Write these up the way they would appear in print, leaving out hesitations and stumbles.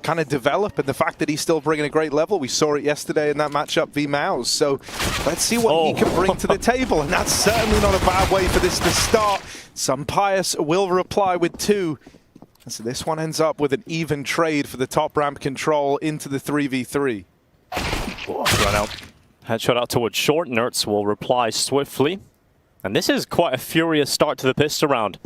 kind of develop, and the fact that he's still bringing a great level. We saw it yesterday in that matchup v Mouse. So let's see what he can bring to the table, and that's certainly not a bad way for this to start. Pious will reply with 2. And so this one ends up with an even trade for the top ramp control into the 3v3. Run out. Headshot out towards short. Nerds will reply swiftly. And this is quite a furious start to the pistol round.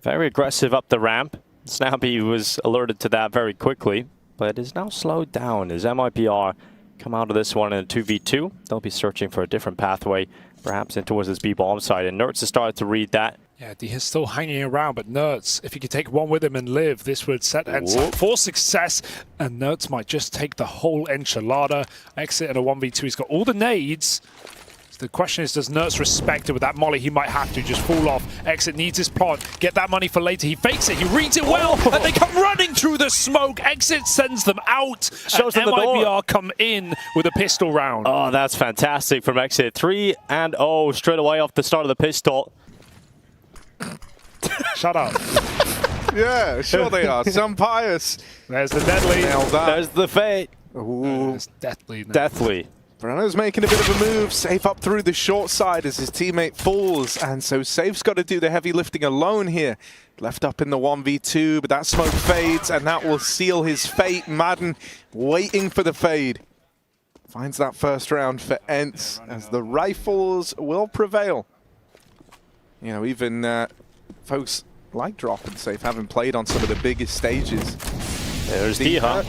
Very aggressive up the ramp. Snappy was alerted to that very quickly, but is now slowed down as MIBR come out of this one in a 2v2. They'll be searching for a different pathway, perhaps in towards this B-bomb side, and Nerds has started to read that. Yeah, he's still hanging around, but Nerds, if he could take one with him and live, this would set ENCE up for success, and Nerds might just take the whole enchilada. Exit in a 1v2, he's got all the nades. So the question is, does Nerds respect it with that molly? He might have to just fall off. Exit needs his plant, get that money for later. He fakes it, he reads it well, and they come running through the smoke. Exit sends them out, Shows them the door. MIBR come in with a pistol round. Oh, that's fantastic from Exit. 3-0 straight away off the start of the pistol. Shut up. Yeah, sure they are. Pious. There's the deadly. There's the fate. Ooh. There's deathly. Now. Deathly. Breno's making a bit of a move. Safe up through the short side as his teammate falls. And so Safe's got to do the heavy lifting alone here. Left up in the 1v2, but that smoke fades, and that will seal his fate. Madden waiting for the fade. Finds that first round for ENCE as the rifles will prevail. You know, even folks like Drop and Safe haven't played on some of the biggest stages. There's D-Huh.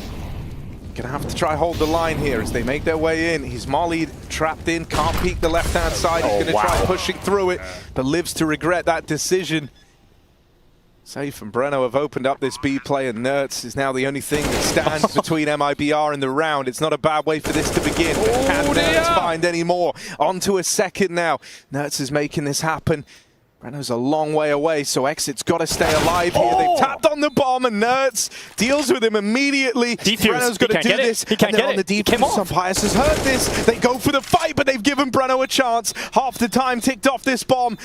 Gonna have to try hold the line here as they make their way in. He's mollied, trapped in, can't peek the left-hand side. He's gonna try pushing through it, but lives to regret that decision. Safe and Breno have opened up this B play, and Nerds is now the only thing that stands between MIBR and the round. It's not a bad way for this to begin. Can Nerds find any more? On to a second now. Nerds is making this happen. Breno's a long way away, so Exit's got to stay alive here. They've tapped on the bomb, and Nerds deals with him immediately. Breno's got to do this. He can't get it. On the defense, Pious has heard this. They go for the fight, but they've given Breno a chance. Half the time ticked off this bomb.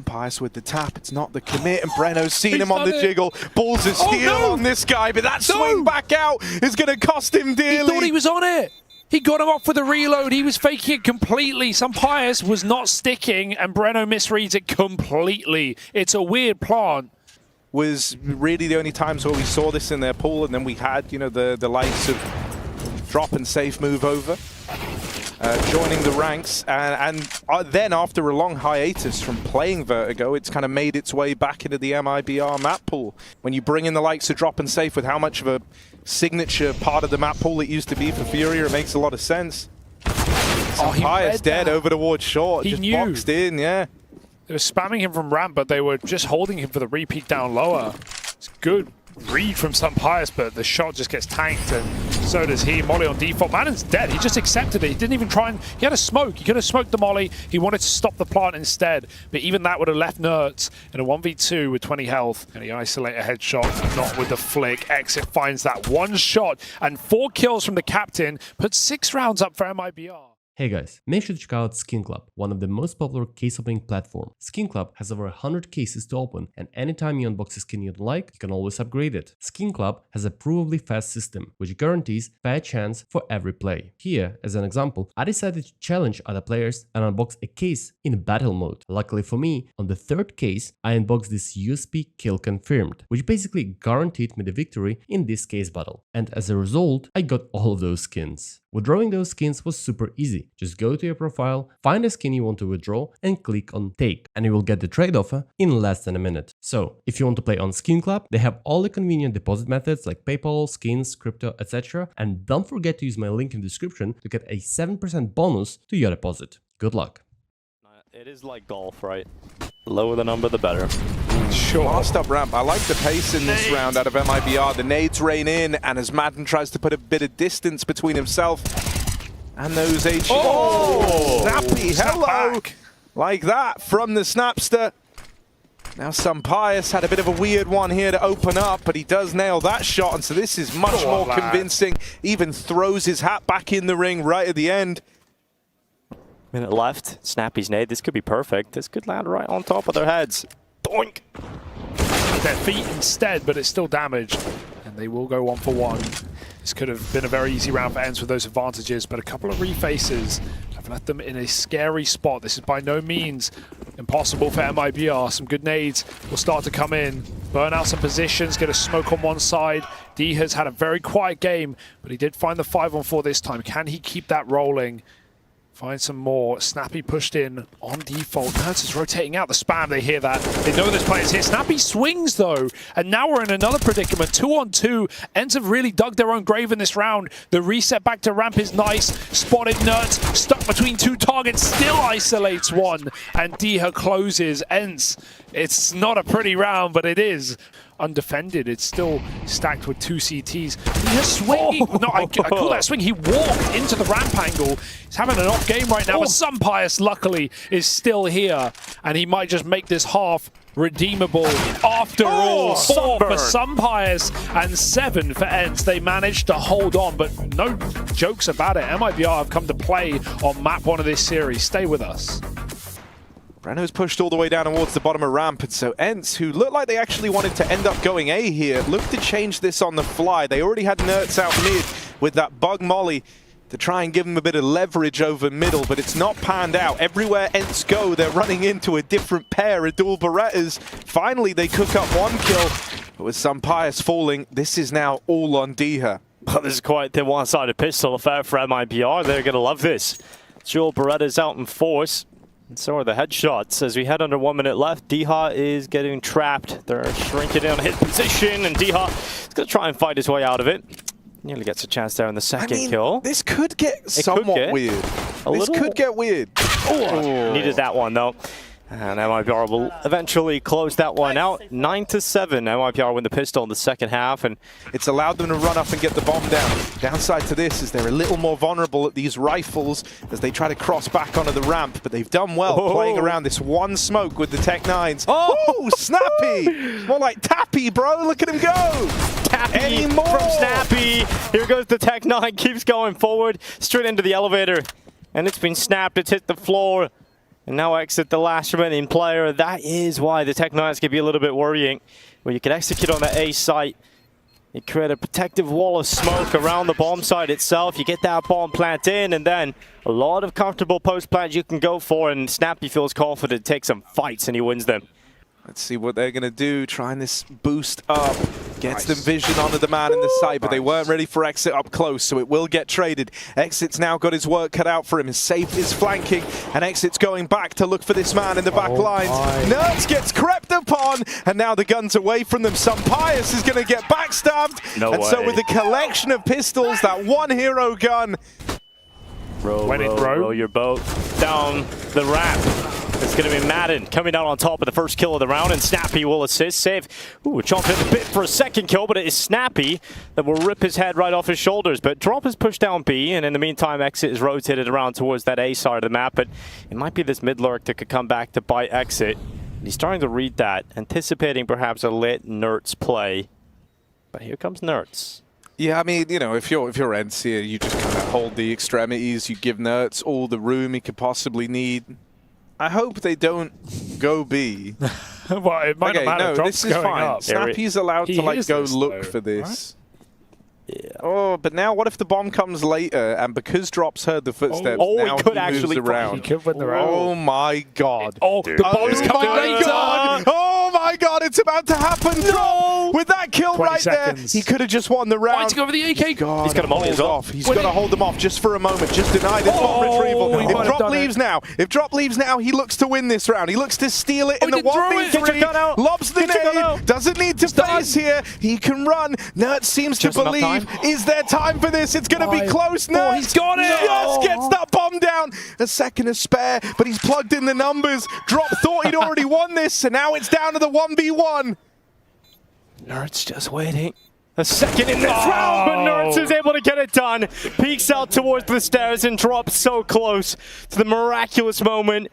Pious with the tap. It's not the commit, and Breno's seen him on the jiggle. Balls of steel on this guy, but that swing back out is going to cost him dearly. He thought he was on it. He got him off with a reload. He was faking it completely. Pious was not sticking, and Breno misreads it completely. It's a weird plant. Was really the only times where we saw this in their pool, and then we had, you know, the likes of Drop and Safe move over, joining the ranks, and then after a long hiatus from playing Vertigo, it's kind of made its way back into the MIBR map pool. When you bring in the likes of Drop and Safe with how much of a signature part of the map pool it used to be for FURIA, it makes a lot of sense. Pious dead over towards short, just boxed in, yeah. They were spamming him from ramp, but they were just holding him for the repeat down lower. It's good read from Pious, but the shot just gets tanked, and so does he. Molly on default. Madden's dead. He just accepted it. He didn't even try and... He had a smoke. He could have smoked the molly. He wanted to stop the plant instead, but even that would have left Nerds in a 1v2 with 20 health. And he isolate a headshot, not with the flick. Exit finds that one shot, and 4 kills from the captain, puts 6 rounds up for MIBR. Hey guys, make sure to check out Skin Club, one of the most popular case opening platforms. Skin Club has over 100 cases to open, and anytime you unbox a skin you don't like, you can always upgrade it. Skin Club has a provably fast system, which guarantees fair chance for every play. Here, as an example, I decided to challenge other players and unbox a case in battle mode. Luckily for me, on the 3rd case, I unboxed this USP kill confirmed, which basically guaranteed me the victory in this case battle. And as a result, I got all of those skins. Withdrawing those skins was super easy. Just go to your profile, find a skin you want to withdraw, and click on take, and you will get the trade offer in less than a minute. So, if you want to play on Skin Club, they have all the convenient deposit methods like PayPal, skins, crypto, etc. And don't forget to use my link in the description to get a 7% bonus to your deposit. Good luck. It is like golf, right? Lower the number, the better. Sure. Last up ramp. I like the pace in this round out of MIBR. The nades rain in, and as Madden tries to put a bit of distance between himself and those HE. Oh! Snappy, hello! Like that from the Snapster. Now Pious had a bit of a weird one here to open up, but he does nail that shot, and so this is much more convincing. Even throws his hat back in the ring right at the end. Minute left. Snappy's nade. This could be perfect. This could land right on top of their heads. Doink! Their feet instead, but it's still damaged. And They will go 1 for 1. This could have been a very easy round for ENCE with those advantages, but a couple of refaces have left them in a scary spot. This is by no means impossible for MIBR. Some good nades will start to come in, burn out some positions, get a smoke on one side. D has had a very quiet game, but he did find the 5-on-4 this time. Can he keep that rolling? Find some more. Snappy pushed in on default. Nykytilan is rotating out the spam. They hear that. They know there's players here. Snappy swings though. And now we're in another predicament. 2-on-2. ENCE have really dug their own grave in this round. The reset back to ramp is nice. Spotted Nykytilan. Stuck between 2 targets. Still isolates one. And Diha closes. ENCE. It's not a pretty round, but it is. Undefended. It's still stacked with 2 CTs. Diha swinging. No, I call that a swing. He walked into the ramp angle. He's having an off game right now, but Sunpius, luckily, is still here. And he might just make this half redeemable after all. 4 for Sunpius and 7 for ENCE. They managed to hold on, but no jokes about it. MIBR have come to play on map 1 of this series. Stay with us. Breno's pushed all the way down towards the bottom of ramp, and so ENCE, who looked like they actually wanted to end up going A here, looked to change this on the fly. They already had nykytilan out mid with that bug molly to try and give them a bit of leverage over middle, but it's not panned out. Everywhere ENCE go, they're running into a different pair of dual Berettas. Finally, they cook up 1 kill, but with Sunpius falling, this is now all on Diha. Well, this is quite the one-sided pistol affair for MIBR. They're going to love this. Dual Berettas out in force. And so are the headshots. As we head under 1 minute left, Diha is getting trapped. They're shrinking in on his position, and Diha is going to try and fight his way out of it. Nearly gets a chance there in the second kill. This could get somewhat weird. This could get weird. Oh, needed that one, though. And MIBR will eventually close that one out. 9-7. MIBR win the pistol in the second half, and it's allowed them to run up and get the bomb down. Downside to this is they're a little more vulnerable at these rifles as they try to cross back onto the ramp, but they've done well playing around this 1 smoke with the Tech 9s. Oh, Snappy! More like Tappy, bro. Look at him go! Tappy from Snappy. Here goes the Tech 9. Keeps going forward, straight into the elevator. And it's been snapped. It's hit the floor. And now exit the last remaining player. That is why the Tech 9s can be a little bit worrying. Where you can execute on that A site. You create a protective wall of smoke around the bomb site itself. You get that bomb plant in, and then a lot of comfortable post plants you can go for. And Snappy feels confident to take some fights, and he wins them. Let's see what they're going to do. Trying this boost up. Gets them vision onto the man in the site, but they weren't ready for Exit up close, so it will get traded. Exit's now got his work cut out for him. Safe is flanking, and Exit's going back to look for this man in the back lines. nykytilan gets crept upon, and now the gun's away from them. Sunpius is going to get backstabbed. So with the collection of pistols, that 1 hero gun. Row your boat down the ramp. It's going to be Madden coming out on top of the first kill of the round, and Snappy will assist. Save. Ooh, chomped in the bit for a second kill, but it is Snappy that will rip his head right off his shoulders. But Drop is pushed down B, and in the meantime, Exit is rotated around towards that A side of the map. But it might be this mid lurk that could come back to bite Exit. He's starting to read that, anticipating perhaps a late Nykytilan play. But here comes nykytilan. Yeah, I mean, you know, if you're ENCE here, you just kind of hold the extremities. You give nykytilan all the room he could possibly need. I hope they don't go B. Well, it might not matter. No, this is fine. Up. Snappy's allowed to like go look for this. Yeah. Oh, but now what if the bomb comes later, and because Drop's heard the footsteps, now he could he moves around. He could win the round. Oh my god. Oh, the bomb's coming later. Oh my god, it's about to happen. No! With that kill right there, he could have just won the round. Fighting over the AK. God, he's got to hold off. He's got to hold them off just for a moment. Just deny this bomb retrieval. If Drop leaves now, he looks to win this round. He looks to steal it in the 1v3. Lobs the nade. Doesn't need to face here. He can run. nykytilan seems to believe. Is there time for this? It's going to be close. nykytilan he's got it. Just gets that bomb down. A second to spare, but he's plugged in the numbers. Drop thought he'd already won this, so now it's down to the 1v1. nykytilan's just waiting. A second in this round, but nykytilan is able to get it done. Peeks out towards the stairs and drops so close to the miraculous moment.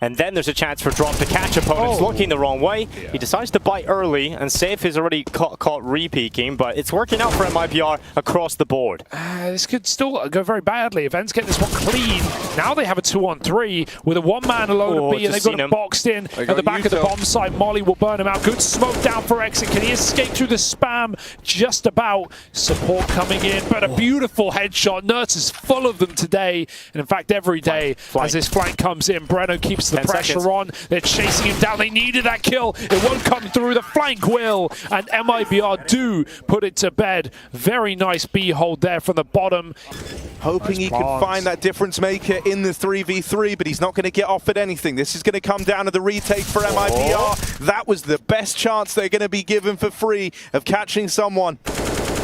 And then there's a chance for Drop to catch opponents looking the wrong way. Yeah. He decides to bite early, and Safe is already caught re-peeking, but it's working out for MIBR across the board. This could still go very badly. If ENCE get this one clean, now they have a 2-on-3 with a one-man alone at B, and they've got him boxed in at the back of the bomb site. Molly will burn him out. Good smoke down for Exit. Can he escape through the spam? Just about. Support coming in, but a beautiful headshot. Nerds is full of them today, and in fact every day as this flank comes in. Breno keeps the pressure on. They're chasing him down. They needed that kill. It won't come through. The flank will, and MIBR do put it to bed. Very nice B hold there from the bottom. Hoping he can find that difference maker in the 3v3, but he's not going to get offered anything. This is going to come down to the retake for MIBR. That was the best chance they're going to be given for free of catching someone.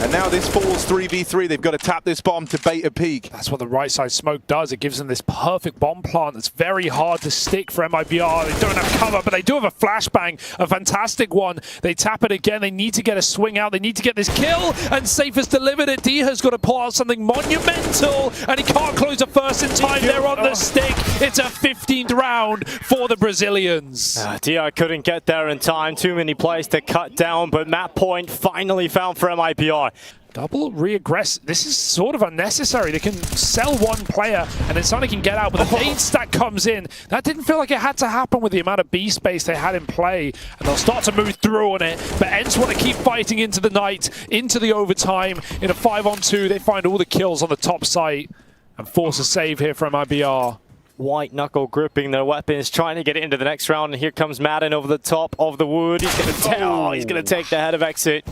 And now this falls 3v3. They've got to tap this bomb to bait a peak. That's what the right side smoke does. It gives them this perfect bomb plant that's very hard to stick for MIBR. They don't have cover, but they do have a flashbang, a fantastic one. They tap it again. They need to get a swing out. They need to get this kill, and Safe has delivered it. Diha's got to pull out something monumental, and he can't close the first in time. They're on the stick. It's a 15th round for the Brazilians. Diha couldn't get there in time. Too many plays to cut down, but map point finally found for MIBR. Double re-aggress. This is sort of unnecessary. They can sell one player and then somebody can get out, but the nade stack comes in. That didn't feel like it had to happen with the amount of B space they had in play, and they'll start to move through on it. But ENCE want to keep fighting into the night, into the overtime. In a 5-on-2, they find all the kills on the top site and force a save here from MIBR. White knuckle gripping their weapons, trying to get it into the next round, and here comes Madden over the top of the wood. He's going to take the head of Exit.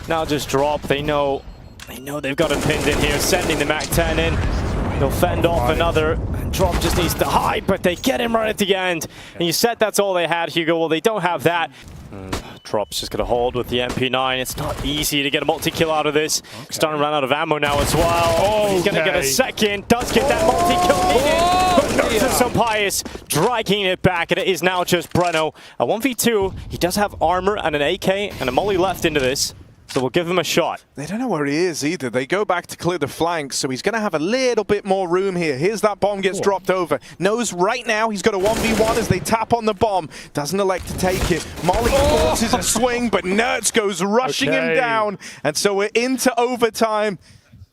Now just Drop. They know they've got him pinned in here, sending the MAC-10 in. They'll fend off another. And Drop just needs to hide, but they get him right at the end. And you said that's all they had, Hugo. Well, they don't have that. Drop's just going to hold with the MP9. It's not easy to get a multi-kill out of this. Starting to run out of ammo now as well. He's going to get a second. Does get that multi-kill needed. But Nerds so pious, dragging it back. And it is now just Breno. A 1v2. He does have armor and an AK and a molly left into this. So we'll give him a shot. They don't know where he is either. They go back to clear the flanks, so he's going to have a little bit more room here. Here's that bomb gets dropped over. Knows right now he's got a 1v1 as they tap on the bomb. Doesn't elect to take it. Molly forces a swing, but Nerds goes rushing him down. And so we're into overtime.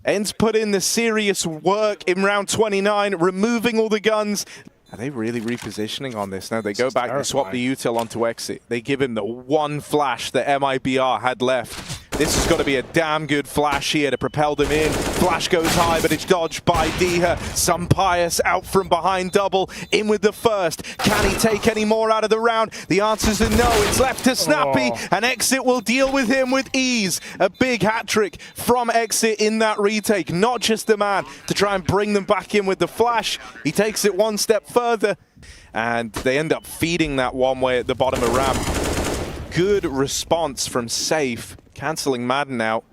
ENCE put in the serious work in round 29, removing all the guns. Are they really repositioning on this? Now they go back and swap the util onto Exit. They give him the one flash that MIBR had left. This has got to be a damn good flash here to propel them in. Flash goes high, but it's dodged by Diha. Some pious out from behind double. In with the first. Can he take any more out of the round? The answer's a no. It's left to Snappy, and Exit will deal with him with ease. A big hat-trick from Exit in that retake. Not just the man to try and bring them back in with the flash. He takes it one step further, and they end up feeding that one way at the bottom of ramp. Good response from Safe. Cancelling Madden out.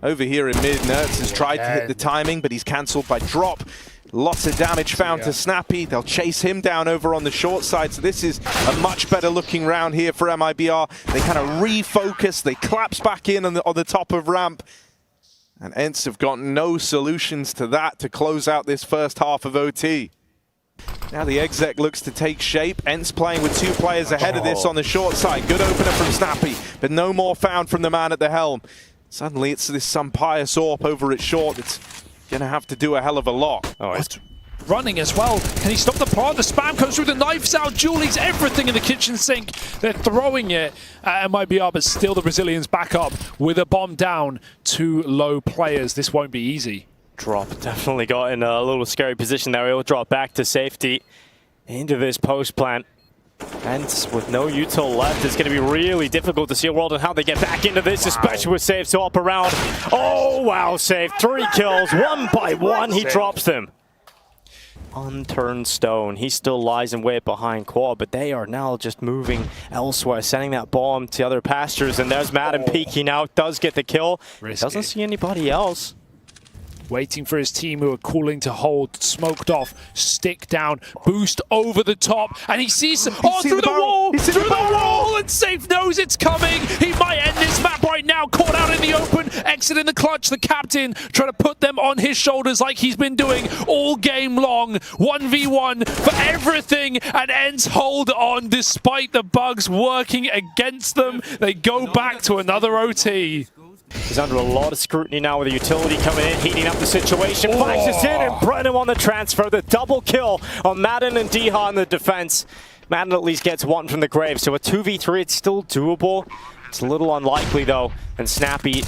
Over here in mid, Nerds has tried to hit the timing, but he's cancelled by Drop. Lots of damage found to Snappy. They'll chase him down over on the short side. So this is a much better looking round here for MIBR. They kind of refocus. They collapse back in on the top of ramp. And ENCE have got no solutions to that to close out this first half of OT. Now the exec looks to take shape. ENCE playing with two players ahead of this on the short side. Good opener from Snappy, but no more found from the man at the helm. Suddenly it's this some pious AWP over at short that's going to have to do a hell of a lot. It's running as well. Can he stop the plant? The spam comes through, the knife's out. Julie's everything in the kitchen sink. They're throwing it at MIBR, but still the Brazilians back up with a bomb down. Two low players. This won't be easy. Drop definitely got in a little scary position there. He'll drop back to safety into this post plant. And with no util left, it's going to be really difficult to see a world and how they get back into this, especially with Safe to up around. Oh, wow, Safe. 3 kills, one by one. He drops them. Unturned stone. He still lies in wait behind quad, but they are now just moving elsewhere, sending that bomb to other pastures. And there's Madden peeking out, does get the kill. Risky. Doesn't see anybody else. waiting for his team who are calling to hold, smoked off, stick down, boost over the top, and he sees through the wall, through the wall, and Safe knows it's coming. He might end this map right now, caught out in the open, exit in the clutch, the captain trying to put them on his shoulders like he's been doing all game long. 1v1 for everything, and ENCE hold on despite the bugs working against them. They go back to another OT. He's under a lot of scrutiny now with the utility coming in, heating up the situation. Flashes in, and Breno on the transfer. The double kill on Madden and Deha in the defense. Madden at least gets one from the grave, so a 2v3, it's still doable. It's a little unlikely though, and Snappy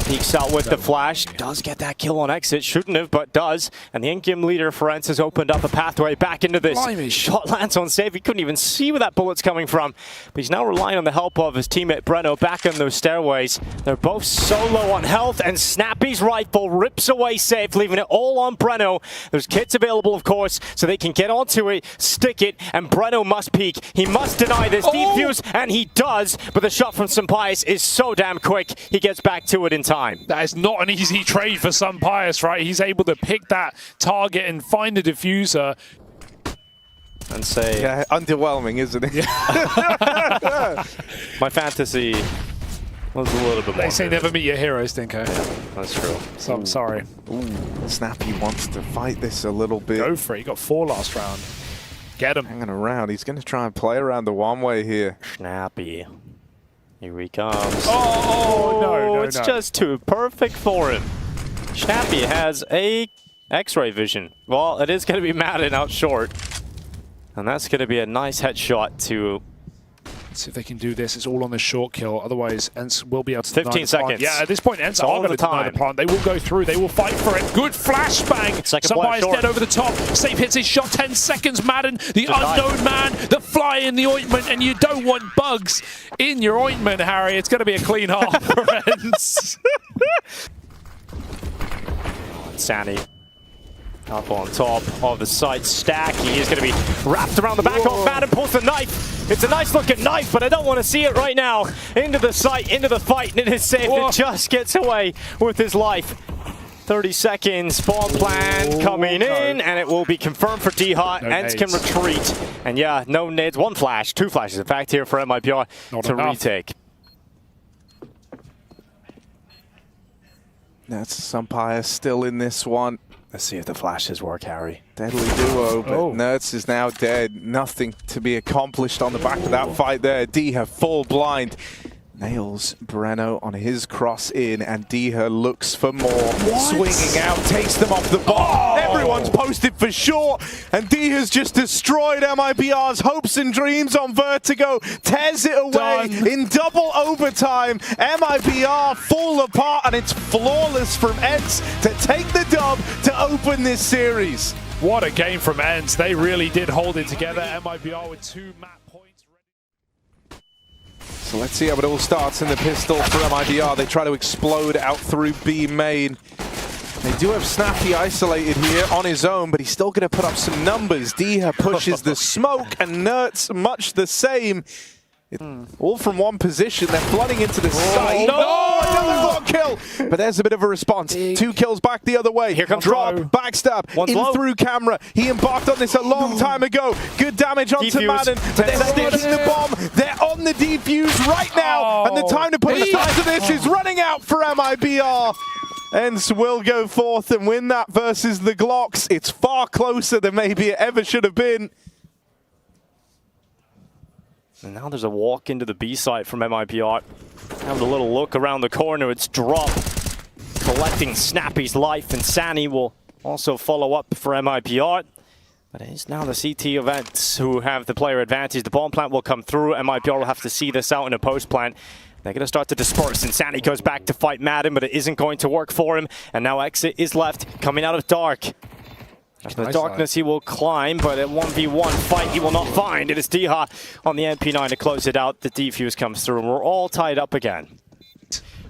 peeks out with the flash. Does get that kill on exit. Shouldn't have, but does. And the in-game leader for ENCE has opened up a pathway back into this. Blimey. Shot lands on Save. He couldn't even see where that bullet's coming from. But he's now relying on the help of his teammate Breno back on those stairways. They're both so low on health, and Snappy's rifle rips away Safe, leaving it all on Breno. There's kits available, of course, so they can get onto it, stick it, and Breno must peek. He must deny this defuse, and he does, but the shot from Sampaius is so damn quick, he gets back to it in time. That is not an easy trade for Sampaius, right? He's able to pick that target and find the diffuser. And say... Yeah, underwhelming, isn't it? My fantasy was a little bit more. They say never meet your heroes, Dinko. That's true. So I'm sorry. Snappy wants to fight this a little bit. Go for it. He got 4 last round. Get him. Hanging around. He's going to try and play around the one-way here. Snappy. Here he comes. Oh, no, it's just too perfect for him. Snappy has a X-ray vision. Well, it is going to be Madden out short. And that's going to be a nice headshot to... Let's see if they can do this. It's all on the short kill. Otherwise, ENCE will be able to 15 seconds. Yeah, at this point, ENCE all are going to the deny time. the plant. They will go through. They will fight for it. Good flashbang. Somebody's dead over the top. Safe hits his shot. 10 seconds, Madden. The unknown man. The fly in the ointment. And you don't want bugs in your ointment, Harry. It's going to be a clean half for ENCE. Sani up on top of the site stack. He is going to be wrapped around the back of Madden, pulls the knife. It's a nice looking knife, but I don't want to see it right now. Into the site, into the fight, and it is safe. It just gets away with his life. 30 seconds, bomb plan coming in, and it will be confirmed for Deha. ENCE can retreat. And yeah, no nades, 1 flash, 2 flashes, in fact, here for MIBR to retake. That's Sampaius still in this one. Let's see if the flashes work, Harry. Deadly duo, but Nerds is now dead. Nothing to be accomplished on the back of that fight there. Deha full blind. Nails Breno on his cross in, and Deha looks for more. Swinging out, takes them off the bar. Everyone's posted for short, and Deha's just destroyed MIBR's hopes and dreams on Vertigo. Tears it away in double overtime. MIBR fall apart, and it's flawless from ENCE to take the dub to open this series. What a game from ENCE. They really did hold it together. MIBR with 2 map points. So let's see how it all starts in the pistol for MIBR. They try to explode out through B main. They do have Snappy isolated here on his own, but he's still going to put up some numbers. Deha pushes the smoke, and Nerds much the same. All from one position. They're flooding into the site. No! Another block kill! But there's a bit of a response. 2 kills back the other way. Here comes Drop, backstab, through camera. He embarked on this a long time ago. Good damage onto Madden, but they're sticking the bomb. They're on the defuse right now, and the time to put a stop to this is running out for MIBR. ENCE will go forth and win that versus the Glocks. It's far closer than maybe it ever should have been. And now there's a walk into the B site from MIBR. Having a little look around the corner, it's Drop collecting Snappy's life, and Sani will also follow up for MIBR. But it is now the CT events who have the player advantage. The bomb plant will come through. MIBR will have to see this out in a post plant. They're going to start to disperse, and Sani goes back to fight Madden, but it isn't going to work for him. And now Exit is left, coming out of dark. In the darkness, he will climb, but a 1v1 fight he will not find. It is Deha on the MP9 to close it out. The defuse comes through, and we're all tied up again.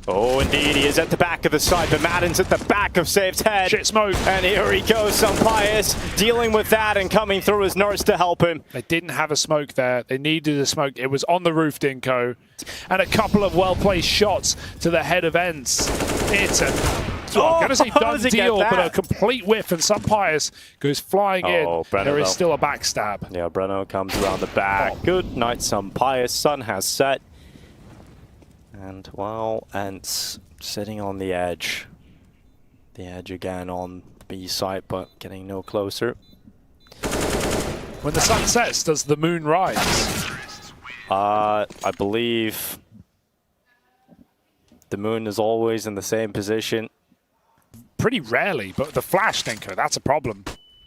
Oh, indeed, he is at the back of the side, but Madden's at the back of Safe's head. Shit smoke. And here he goes, Sampaius dealing with that, and coming through his nurse to help him. They didn't have a smoke there. They needed a smoke. It was on the roof, Dinko. And a couple of well-placed shots to the head of ENCE. It's a this one. Gonna say how done does he get deal, but a that? complete whiff, and some Pius goes flying in. Breno, There is though. still a backstab. Yeah, Breno comes around the back. Good night, some Pius. Sun has set. And, well, ENCE sitting on the edge. The edge again on B site, but getting no closer. When the sun sets, does the moon rise? I believe the moon is always in the same position. Pretty rarely, but the flash, niko, that's a problem.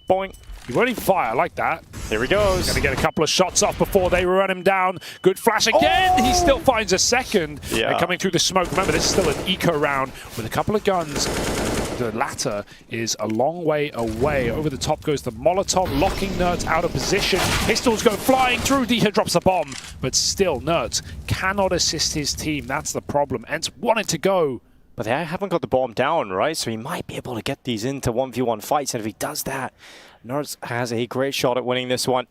Boing. He won't even fire, I like that. Here he goes. Gonna get a couple of shots off before they run him down. Good flash again. He still finds a second. Yeah. And coming through the smoke. Remember, this is still an eco round with a couple of guns. The latter is a long way away. Over the top goes the Molotov, locking Nerds out of position. Pistols go flying through. Diha drops a bomb, but still Nerds cannot assist his team. That's the problem. ENCE wanted to go. But they haven't got the bomb down, right? So he might be able to get these into 1v1 fights. And if he does that, Nerds has a great shot at winning this one.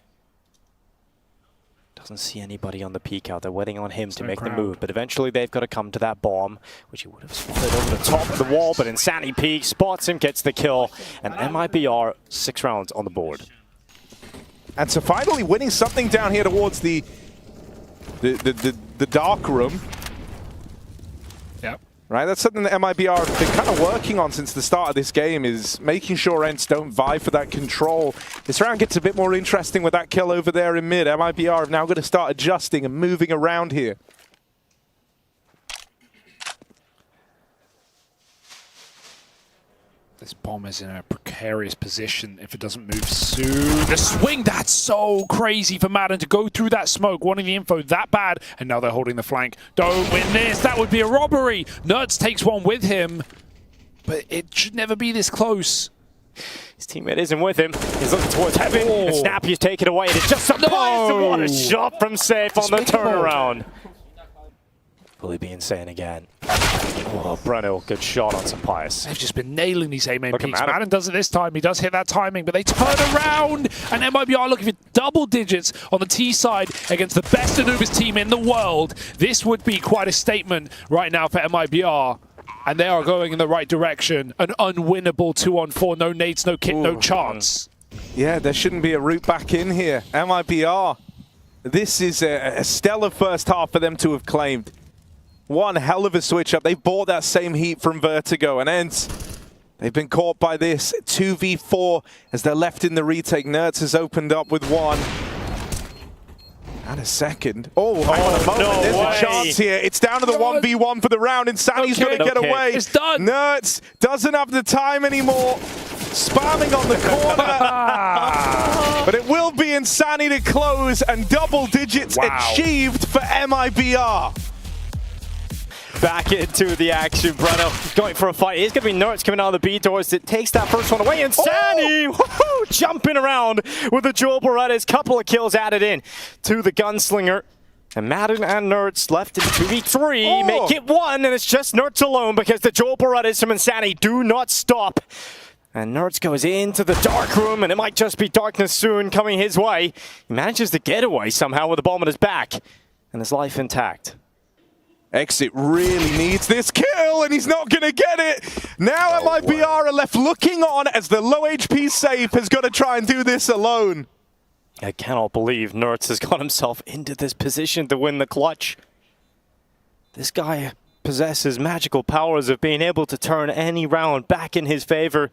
Doesn't see anybody on the peak out. They're waiting on him to make the move. But eventually they've got to come to that bomb, which he would have spotted over the top of the wall. But Insanity peeks, spots him, gets the kill. And MIBR 6 rounds on the board. And so finally winning something down here towards the dark room. Yep. Right, that's something that MIBR have been kind of working on since the start of this game, is making sure ENCE don't vie for that control. This round gets a bit more interesting with that kill over there in mid. MIBR have now got to start adjusting and moving around here. This bomb is in a precarious position if it doesn't move soon. The swing, that's so crazy for Madden to go through that smoke, wanting the info that bad, and now they're holding the flank. Don't win this, that would be a robbery. Nerds takes one with him, but it should never be this close. His teammate isn't with him. He's looking towards heaven. And Snappy's taken away. It's just a what a shot from Safe on the turnaround. Will he be insane again? Oh, Breno, good shot on some Pius. They've just been nailing these A-main Look at peaks. Madden. Madden does it this time. He does hit that timing, but they turn around. And MIBR looking for double digits on the T side against the best Anubis team in the world. This would be quite a statement right now for MIBR. And they are going in the right direction. An unwinnable 2-on-4. No nades, no kit, no chance. Yeah, there shouldn't be a route back in here. MIBR, this is a stellar first half for them to have claimed. One hell of a switch up. They've bought that same heat from Vertigo, and ENCE, they've been caught by this 2v4 as they're left in the retake. Nerds has opened up with one. And a second. Oh, hang on a moment. No There's way. a chance here. It's down to the 1v1 for the round. Insanity's going to get away. It's done. Nerds doesn't have the time anymore. Spamming on the corner. But it will be Insanity to close, and double digits achieved for MIBR. Back into the action, Breno going for a fight. It's going to be Nerds coming out of the B doors. It takes that first one away. Insanity jumping around with the dual Berettas. Couple of kills added in to the gunslinger. And Madden and Nerds left in 2v3. Make it one, and it's just Nerds alone because the dual Berettas from Insanity do not stop. And Nerds goes into the dark room, and it might just be darkness soon coming his way. He manages to get away somehow with the bomb on his back, and his life intact. Exit really needs this kill, and he's not going to get it. Now MIBR are left looking on as the low HP Safe has got to try and do this alone. I cannot believe Nerds has got himself into this position to win the clutch. This guy possesses magical powers of being able to turn any round back in his favor.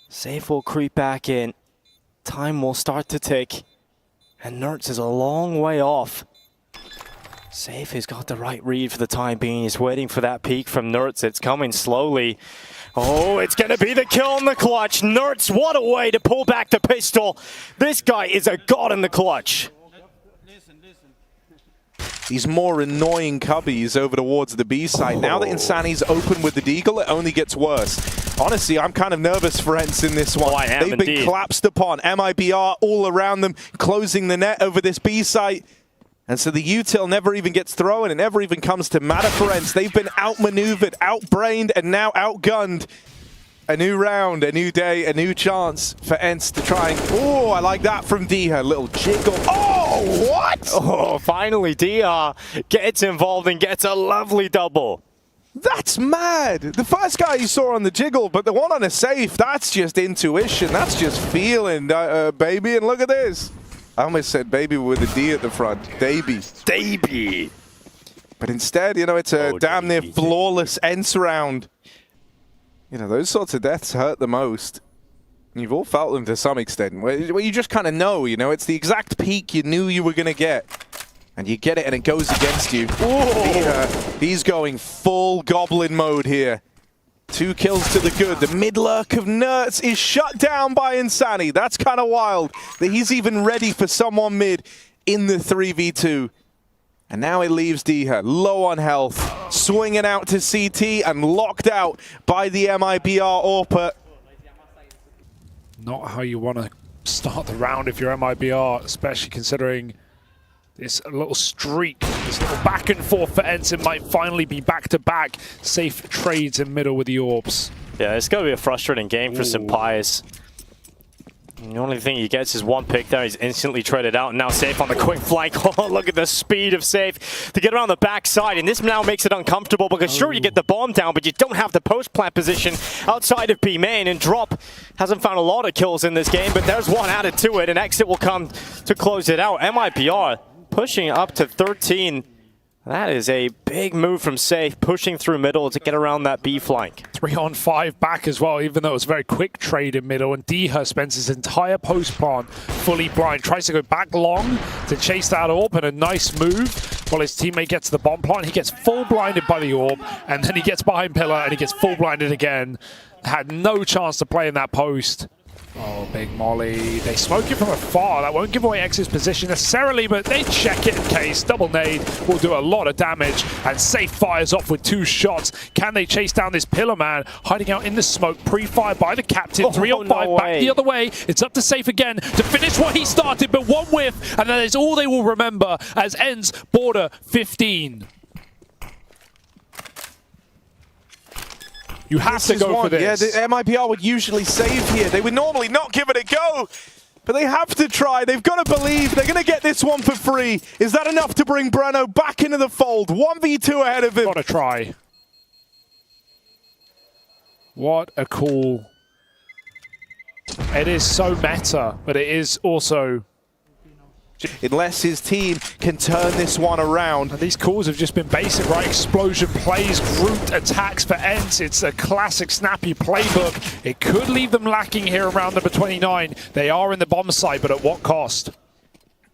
Safe will creep back in. Time will start to tick. And Nerds is a long way off. Safe has got the right read for the time being. He's waiting for that peek from Nerds. It's coming slowly. Oh, it's going to be the kill in the clutch. Nerds, what a way to pull back the pistol. This guy is a god in the clutch. These more annoying cubbies over towards the B side. Now that Insanity's open with the deagle, it only gets worse. Honestly, I'm kind of nervous for ENCE in this one. I am They've been collapsed upon. MIBR all around them, closing the net over this B site. And so the util never even gets thrown. It never even comes to matter for ENCE. They've been outmaneuvered, outbrained, and now outgunned. A new round, a new day, a new chance for ENCE to try and... Oh, I like that from Diha. Little jiggle. Oh, what? Oh, finally Diha gets involved and gets a lovely double. That's mad. The first guy you saw on the jiggle, but the one on a safe, that's just intuition. That's just feeling, baby. And look at this. I almost said baby with a D at the front. Baby. Baby. But instead, you know, it's a damn near flawless ENCE round. You know, those sorts of deaths hurt the most. You've all felt them to some extent, where you just kind of know, you know, it's the exact peak you knew you were going to get. And you get it and it goes against you. He's going full goblin mode here. 2 kills to the good. The mid lurk of Nertz is shut down by ENCE. That's kind of wild that he's even ready for someone mid in the 3v2. And now it leaves Diha low on health, swinging out to CT and locked out by the MIBR AWPer. Not how you want to start the round if you're MIBR, especially considering this little streak, this little back and forth for ENCE might finally be back-to-back safe trades in middle with the orbs. Yeah, it's going to be a frustrating game for Simpias. The only thing he gets is 1 pick there. He's instantly traded out. And now Safe on the quick flank. Oh, look at the speed of Safe to get around the backside. And this now makes it uncomfortable because sure, you get the bomb down, but you don't have the post-plant position outside of B main. And Drop hasn't found a lot of kills in this game, but there's one added to it. And Exit will come to close it out. MIBR pushing up to 13. That is a big move from Safe, pushing through middle to get around that B flank. 3-on-5 back as well, even though it was a very quick trade in middle. And Diha spends his entire post plant fully blind. Tries to go back long to chase that orb, and a nice move. While his teammate gets the bomb plant, he gets full blinded by the orb, and then he gets behind pillar and he gets full blinded again. Had no chance to play in that post. Oh, big molly. They smoke it from afar. That won't give away X's position necessarily, but they check it in case. Double nade will do a lot of damage, and Safe fires off with 2 shots. Can they chase down this pillar man? Hiding out in the smoke, pre-fire by the captain. 3-on-5 back the other way. It's up to Safe again to finish what he started, but 1 whiff, and that is all they will remember as ends border 15. You have to go for this. Yeah, the MIBR would usually save here. They would normally not give it a go, but they have to try. They've got to believe they're going to get this one for free. Is that enough to bring Breno back into the fold? 1v2 ahead of him. Got to try. What a cool. It is so meta, but it is also... Unless his team can turn this one around. And these calls have just been basic, right? Explosion plays, grouped attacks for ENCE. It's a classic snappy playbook. It could leave them lacking here around number 29. They are in the bomb site, but at what cost?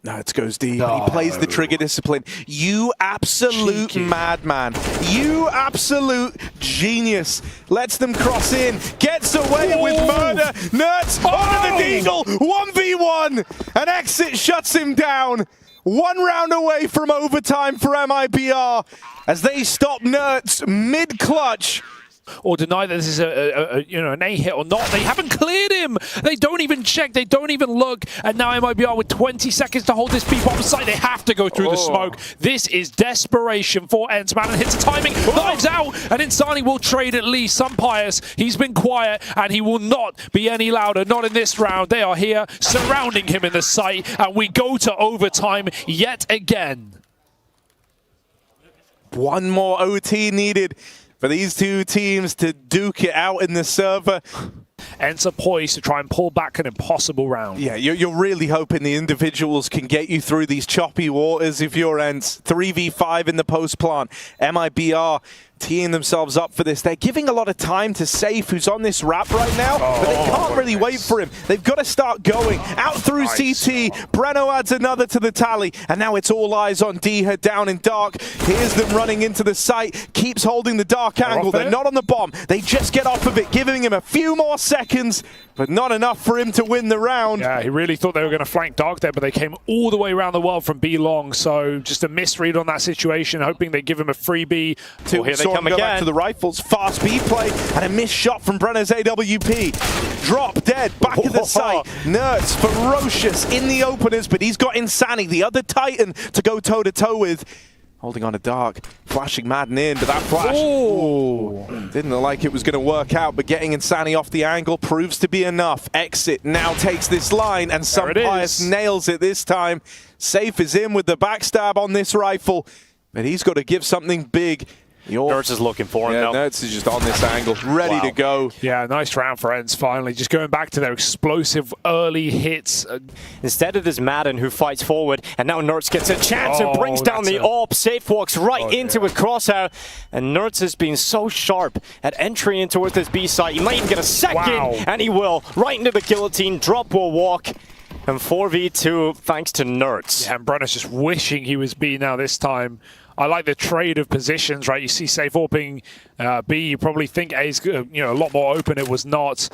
No, it goes deep. No. He plays the trigger discipline. You absolute cheeky madman. You absolute genius. Lets them cross in. Gets away with murder. Nertz onto the Deagle. 1v1. And Exit shuts him down. 1 round away from overtime for MIBR as they stop Nertz mid-clutch. Or deny that this is an A hit or not. They haven't cleared him. They don't even check. They don't even look. And now MIBR with 20 seconds to hold this B bomb site. They have to go through the smoke. This is desperation for ENCE. Man, and hits the timing. Knives out. And Insani will trade at least. Simpias, he's been quiet and he will not be any louder. Not in this round. They are here surrounding him in the site. And we go to overtime yet again. 1 more OT needed for these 2 teams to duke it out in the server. ENCE are poised to try and pull back an impossible round. Yeah, you're really hoping the individuals can get you through these choppy waters if you're ENCE. 3v5 in the post plant. MIBR teeing themselves up for this. They're giving a lot of time to Safe, who's on this wrap right now, but they can't really wait for him. They've got to start going. Out through CT, Breno adds another to the tally, and now it's all eyes on Diha down in dark. Here's them running into the site, keeps holding the dark angle. They're not on the bomb. They just get off of it, giving him a few more seconds, but not enough for him to win the round. Yeah, he really thought they were going to flank dark there, but they came all the way around the world from B long, so just a misread on that situation, hoping they give him a free B. Here they come again. Back to the rifles, fast B play, and a missed shot from Brenner's AWP. Drop dead, back at the site. Nertz, ferocious in the openers, but he's got Insani, the other Titan, to go toe-to-toe with. Holding on a dark, flashing Madden in, but that flash didn't look like it was going to work out, but getting Insani off the angle proves to be enough. Exit now takes this line, and Simpias nails it this time. Safe is in with the backstab on this rifle, but he's got to give something big Nerds is looking for him Yeah, now. Nerds is just on this angle, ready to go. Yeah, nice round for ENCE finally. Just going back to their explosive early hits. Instead it is Madden who fights forward, and now Nerds gets a chance and brings down the AWP. Safe walks right into his crosshair, and Nerds has been so sharp at entry in towards this B site. He might even get a second, and he will. Right into the guillotine, drop will walk. And 4v2 thanks to Nerds. Yeah, and Brenner's just wishing he was B now this time. I like the trade of positions, right? You see Safe AWPing B, you probably think A's a lot more open. It was not.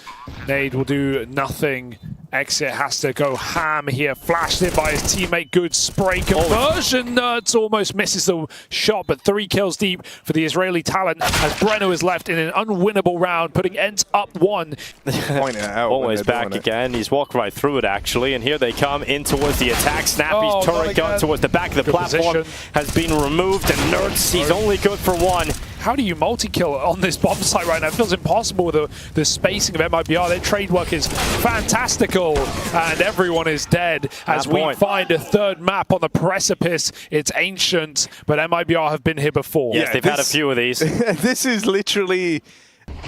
Nade will do nothing. Exit has to go ham here. Flashed in by his teammate. Good spray conversion. Nerds almost misses the shot, but 3 kills deep for the Israeli talent as Brenner is left in an unwinnable round, putting ENCE up 1. Pointing it out. Always back again. He's walked right through it, actually. And here they come in towards the attack. Snappy's turret gun towards the back of the platform has been removed. And Nerds, he's only good for 1. How do you multi-kill on this bomb site right now? It feels impossible with the spacing of MIBR. Their trade work is fantastical, and everyone is dead as we find a third map on the precipice. It's ancient, but MIBR have been here before. Yes, they've had a few of these. This is literally...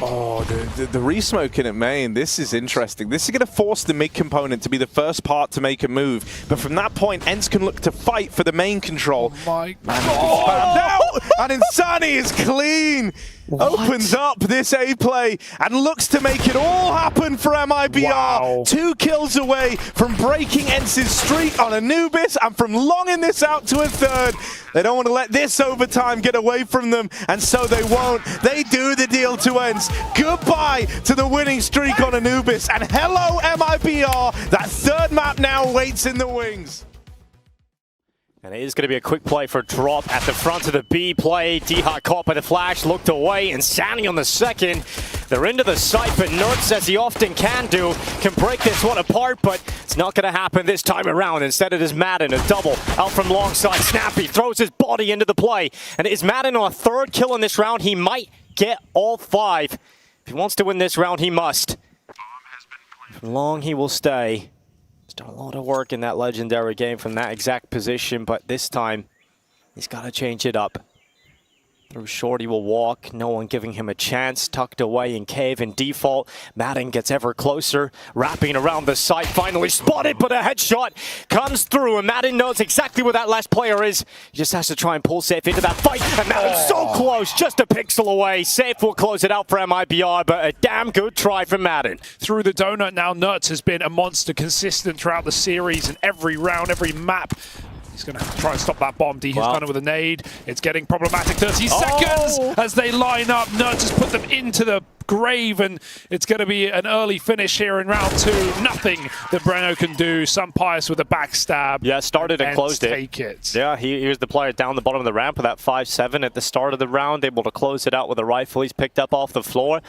Oh, the re-smoking at main, this is interesting. This is going to force the mid component to be the first part to make a move. But from that point, ENCE can look to fight for the main control. Oh my God. And Insani is clean. Opens up this A play and looks to make it all happen for MIBR. Wow. 2 kills away from breaking ENCE's streak on Anubis and from longing this out to a third. They don't want to let this overtime get away from them, and so they won't. They do the deal to ENCE. Goodbye to the winning streak on Anubis, and hello MIBR. That third map now waits in the wings. And it is going to be a quick play for drop at the front of the B play. D-Hot caught by the flash, looked away, and Sandy on the second. They're into the site, but Nerds, as he often can do, can break this one apart, but it's not going to happen this time around. Instead, it is Madden, a double out from long side. Snappy throws his body into the play, and it is Madden on a 3rd kill in this round. He might get all 5. If he wants to win this round, he must. For long, he will stay. Done a lot of work in that legendary game from that exact position, but this time he's got to change it up. Through short, he will walk. No one giving him a chance. Tucked away in cave and default. Madden gets ever closer, wrapping around the site. Finally spotted, but a headshot comes through, and Madden knows exactly where that last player is. He just has to try and pull Safe into that fight, and Madden's so close, just a pixel away. Safe will close it out for MIBR, but a damn good try from Madden. Through the donut now, Nerds has been a monster, consistent throughout the series and every round, every map. He's going to try and stop that bomb. D has done it with a nade. It's getting problematic. 30 seconds as they line up. Nerds has put them into the grave, and it's going to be an early finish here in round 2. Nothing that Breno can do. Some Pius with a backstab. Yeah, started and closed it. Take it. Yeah, here's the player down the bottom of the ramp with that 5-7 at the start of the round, able to close it out with a rifle he's picked up off the floor.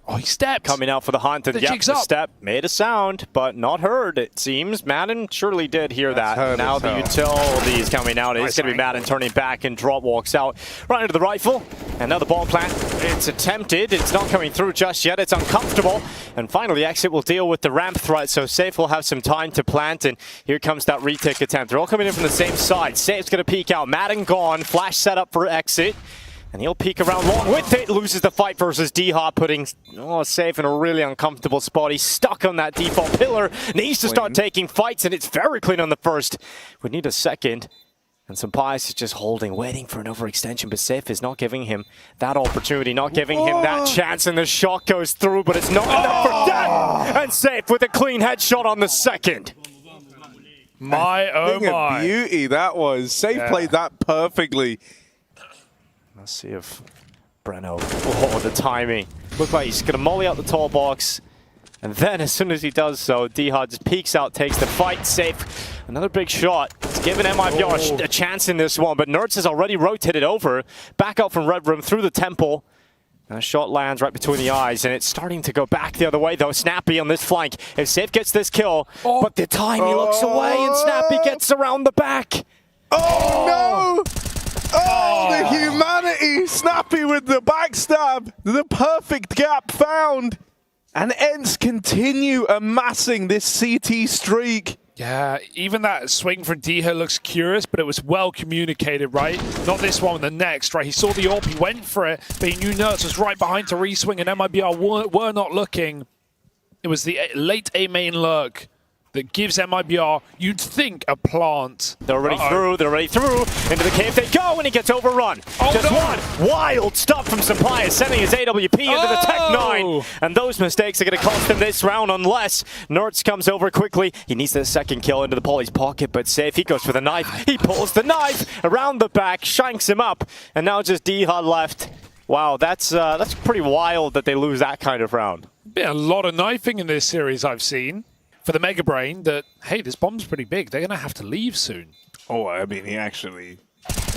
Oh, he stepped. Coming out for the hunt, and the step made a sound, but not heard, it seems. Madden surely did hear that. Now the utility is coming out. It's going to be Madden turning back, and drop walks out right into the rifle. And now the ball plant, it's attempted. It's not coming through just yet. It's uncomfortable. And finally, Exit will deal with the ramp threat, so Safe will have some time to plant. And here comes that retake attempt. They're all coming in from the same side. Safe's going to peek out. Madden gone. Flash set up for Exit. And he'll peek around long with it, loses the fight versus D-Hop, putting Safe in a really uncomfortable spot. He's stuck on that default pillar, needs to start taking fights, and it's very clean on the first. We need a second. And Pius is just holding, waiting for an overextension, but Safe is not giving him that opportunity, not giving him that chance, and the shot goes through, but it's not enough for that. And Safe with a clean headshot on the second. Oh my. Beauty that was. Safe played that perfectly. Let's see if Breno, the timing. Look like he's going to molly out the tall box. And then as soon as he does so, D-Hod just peeks out, takes the fight. Safe. Another big shot. It's given MIBR a chance in this one, but Nerds has already rotated over. Back out from Red Room through the temple. And a shot lands right between the eyes, and it's starting to go back the other way, though. Snappy on this flank. If Safe gets this kill, but the time he looks away, and Snappy gets around the back. Oh, no! Oh, the humanity! Snappy with the backstab! The perfect gap found! And ENCE continue amassing this CT streak. Yeah, even that swing from Diha looks curious, but it was well communicated, right? Not this one, the next, right? He saw the AWP, he went for it, but he knew Nerds was right behind to re-swing, and MIBR were not looking. It was the late A main lurk that gives MIBR, you'd think, a plant. They're already through, into the cave they go, and he gets overrun. Just one wild stuff from Sampaya, sending his AWP into the Tech-9. And those mistakes are going to cost him this round unless Nerds comes over quickly. He needs the second kill into the Poly's pocket, but safe. He goes for the knife. He pulls the knife around the back, shanks him up, and now just Diha left. Wow, that's pretty wild that they lose that kind of round. Been a lot of knifing in this series I've seen. For the Mega Brain, that, hey, this bomb's pretty big. They're going to have to leave soon. Oh, I mean, he actually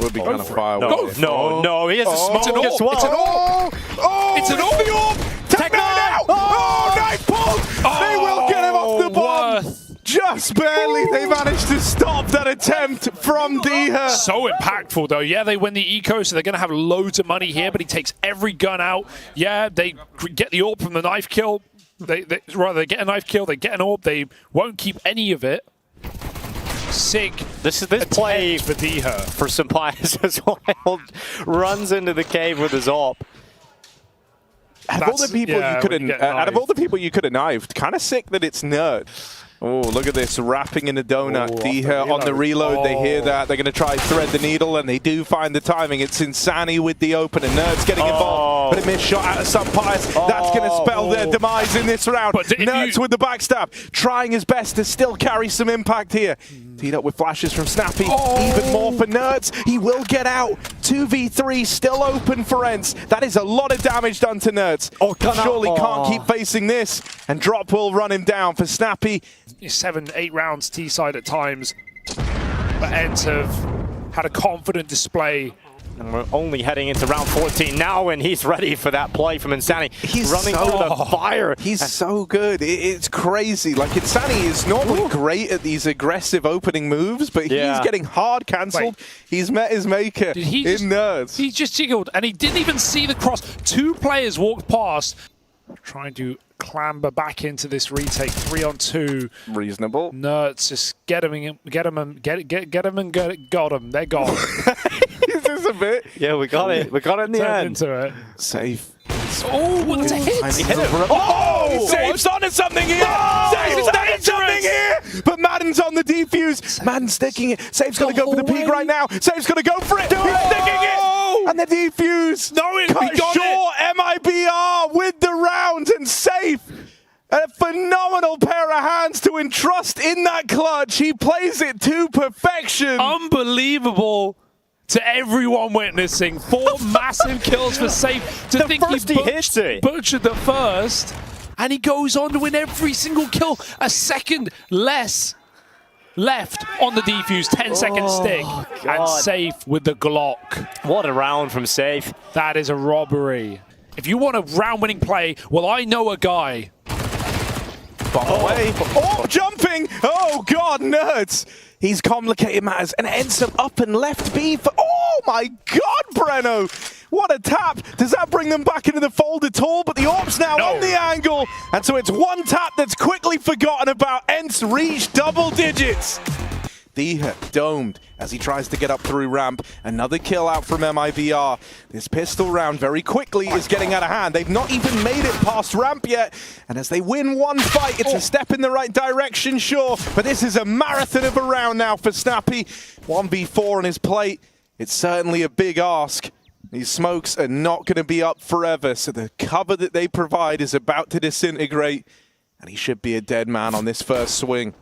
would be kind of fire. No, he has a smoke as well. It's an AWP! Oh, It's an AWP! The AWP! Tech-9 out! Oh, knife pull! They will get him off the bomb! Just barely, they managed to stop that attempt from Diha. So impactful, though. Yeah, they win the eco, so they're going to have loads of money here, but he takes every gun out. Yeah, they get the AWP from the knife kill. They get a knife kill, they get an AWP, they won't keep any of it. Sick. This play for Diha. For Sampaya as well. Runs into the cave with his AWP. Out of all the people you could have knifed, kind of sick that it's Nerd. Oh, look at this, wrapping in a donut. Diha on the reload, they hear that. They're going to try thread the needle, and they do find the timing. It's Insani with the open, and Nerds getting involved. But a missed shot out of Sampaya. That's going to spell their demise in this round. But Nerds with the backstab, trying his best to still carry some impact here. Teed up with flashes from Snappy. Even more for Nerds. He will get out. 2v3 still open for ENCE. That is a lot of damage done to Nerds. Surely can't keep facing this. And Drop will run him down for Snappy. 7-8 rounds T-side at times. But ENCE have had a confident display. And we're only heading into round 14 now, and he's ready for that play from Insani. He's running through the fire. He's so good. It's crazy. Like, Insani is normally great at these aggressive opening moves, but he's getting hard cancelled. He's met his maker in Nerds. He just jiggled, and he didn't even see the cross. Two players walked past, trying to clamber back into this retake. 3-on-2. Reasonable. Nerds just get him and got him. They're gone. Is this a bit? Yeah, we got it. We got it in the end. Into it. Safe. Oh, what a hit! He hit him. Oh, Safe's onto something here! Safe's onto something here! But Madden's on the defuse. Madden's sticking it. Safe's going to go for the peak right now. Safe's going to go for it. He's sticking it! And the defuse. Cut short. MIBR with the round, and Safe. A phenomenal pair of hands to entrust in that clutch. He plays it to perfection. Unbelievable. To everyone witnessing, 4 massive kills for Safe. To think he butchered the first, and he goes on to win every single kill. A second less left on the defuse, 10-second stick, and Safe with the Glock. What a round from Safe. That is a robbery. If you want a round-winning play, well, I know a guy. Jumping! Oh, God, Nerds! He's complicated matters, and ends up and left B for... Oh, my God, Breno! What a tap! Does that bring them back into the fold at all? But the AWP's now on the angle, and so it's one tap that's quickly forgotten about. ENCE reach double digits. Diha domed as he tries to get up through ramp. Another kill out from MIBR. This pistol round very quickly is getting out of hand. They've not even made it past ramp yet. And as they win one fight, it's a step in the right direction, sure. But this is a marathon of a round now for Snappy. 1v4 on his plate. It's certainly a big ask. These smokes are not going to be up forever. So the cover that they provide is about to disintegrate. And he should be a dead man on this first swing.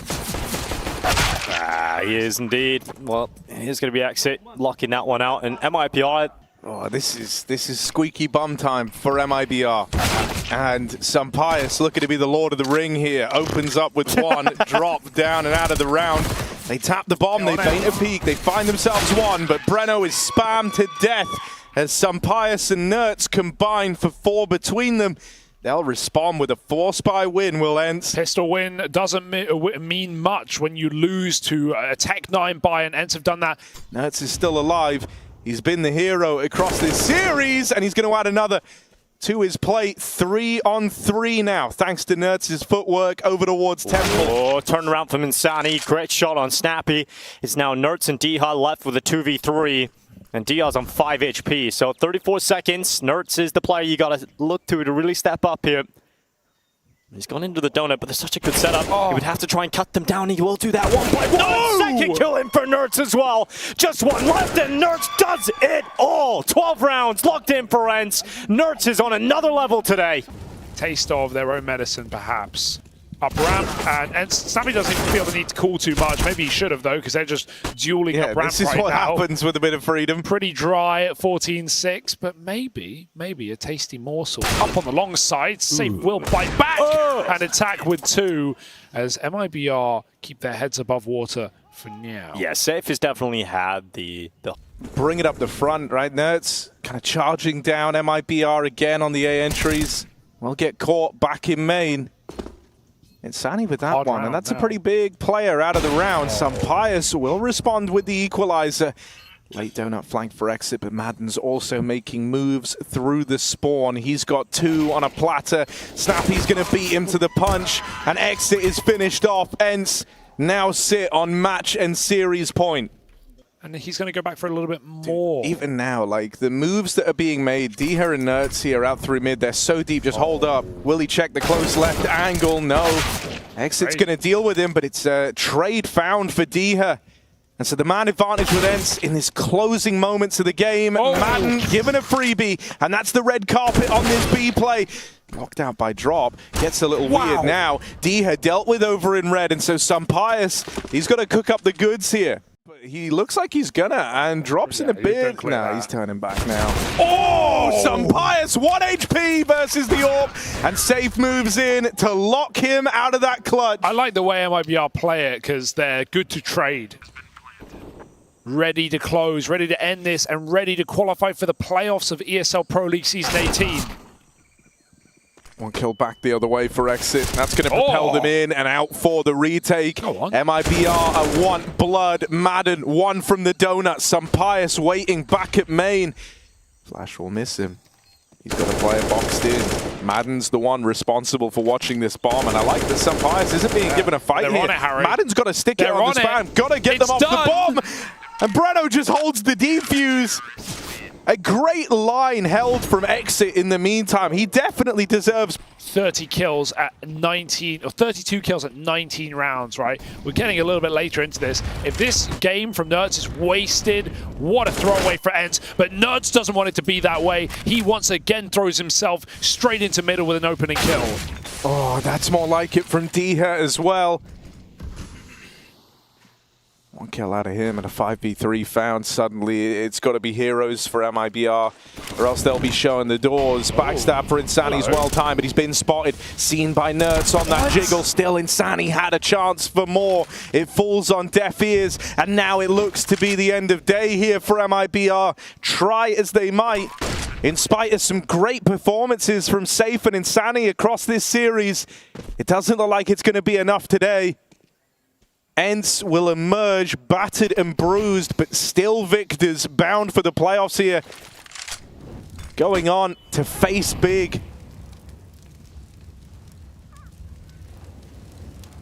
He is indeed. Well, here's going to be exit, locking that one out. And MIBR... Oh, this is squeaky bum time for MIBR. And Sampaya, looking to be the Lord of the Ring here, opens up with one, drop down and out of the round. They tap the bomb, they feint a peek, they find themselves one, but Breno is spammed to death as Sampaya and Nerds combine for 4 between them. They'll respond with a 4-spy win, will ENCE. Pistol win doesn't mean much when you lose to a Tech-9 buy, and ENCE have done that. Nerds is still alive. He's been the hero across this series, and he's going to add another to his plate. 3-on-3 now, thanks to Nertz's footwork over towards Temple. Oh, turn around from Insani. Great shot on Snappy. It's now Nertz and Diha left with a 2v3. And Diha's on 5 HP. So 34 seconds. Nertz is the player you got to look to really step up here. He's gone into the donut, but there's such a good setup. He would have to try and cut them down. He will do that. 1.1. No! Second kill in for Nertz as well. Just one left, and Nertz does it all. 12 rounds locked in for ENCE. Nertz is on another level today. Taste of their own medicine, perhaps. Up ramp, and Snappy doesn't even feel the need to call too much. Maybe he should have, though, because they're just dueling up ramp this is right what now. happens with a bit of freedom. Pretty dry at 14-6, but maybe a tasty morsel. Up on the long side, Safe will bite back and attack with 2 as MIBR keep their heads above water for now. Yeah, Safe has definitely had the Bring it up the front, right? Nertz kind of charging down MIBR again on the A entries. Will get caught back in main. Insani with that Hard one, round and that's now. a pretty big player out of the round. Pius will respond with the equalizer. Late donut flank for exit, but Madden's also making moves through the spawn. He's got 2 on a platter. Snappy's going to beat him to the punch, and exit is finished off. ENCE now sit on match and series point. And he's going to go back for a little bit more. Even now, like, the moves that are being made, Diha and Nertz here out through mid, they're so deep, just hold up. Will he check the close left angle? No. Exit's going to deal with him, but it's a trade found for Diha. And so the man advantage with ENCE in this closing moments of the game. Madden given a freebie, and that's the red carpet on this B play. Knocked out by drop, gets a little weird now. Diha dealt with over in red, and so Pius, he's got to cook up the goods here. He looks like he's gonna, and drops in a bit. No, he's turning back now. Oh, Pius, 1 HP versus the AWP, and Safe moves in to lock him out of that clutch. I like the way MIBR play it because they're good to trade. Ready to close, ready to end this, and ready to qualify for the playoffs of ESL Pro League Season 18. 1 kill back the other way for exit. That's going to propel them in and out for the retake. MIBR a 1 blood. Madden 1 from the donut. Pius waiting back at main. Flash will miss him. He's got a player boxed in. Madden's the one responsible for watching this bomb, and I like that Pius isn't being given a fight here. Madden's got to stick it on the spam. Got to get them off the bomb. And Breno just holds the defuse. A great line held from exit in the meantime. He definitely deserves 30 kills at 19, or 32 kills at 19 rounds, right? We're getting a little bit later into this. If this game from Nertz is wasted, what a throwaway for ENCE. But Nertz doesn't want it to be that way. He once again throws himself straight into middle with an opening kill. Oh, that's more like it from Diha as well. 1 kill out of him and a 5v3 found. Suddenly, it's got to be heroes for MIBR, or else they'll be showing the doors. Backstab for Insani's well timed, but he's been spotted. Seen by Nertz on that jiggle. Still, Insani had a chance for more. It falls on deaf ears, and now it looks to be the end of day here for MIBR. Try as they might. In spite of some great performances from Safe and Insani across this series, it doesn't look like it's going to be enough today. ENCE will emerge battered and bruised, but still victors, bound for the playoffs here. Going on to face big.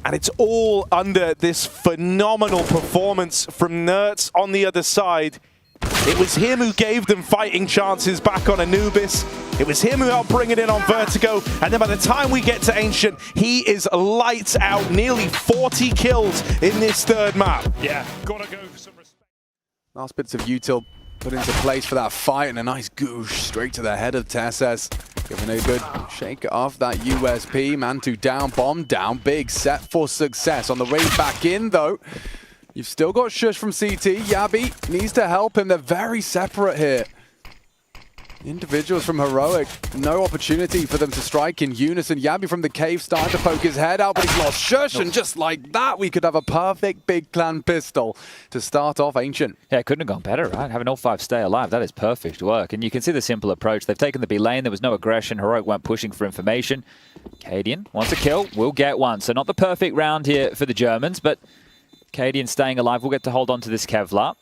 And it's all under this phenomenal performance from Nertz on the other side. It was him who gave them fighting chances back on Anubis. It was him who helped bring it in on Vertigo. And then by the time we get to Ancient, he is lights out. Nearly 40 kills in this third map. Yeah, gotta go for some respect. Last bits of util put into place for that fight, and a nice goosh straight to the head of Tesses. Giving a good shake off that USP. Mantu down, bomb down, big, set for success. On the way back in, though, you've still got Shush from CT. Yabi needs to help him. They're very separate here. Individuals from Heroic, no opportunity for them to strike in unison. Yabi from the cave starting to poke his head out, but he's lost Shush, and just like that, we could have a perfect big clan pistol to start off Ancient. Yeah, it couldn't have gone better, right? Having all 5 stay alive, that is perfect work. And you can see the simple approach. They've taken the B lane, there was no aggression. Heroic weren't pushing for information. Cadian wants a kill, will get one. So not the perfect round here for the Germans, but Cadian staying alive. We'll get to hold on to this Kevlar.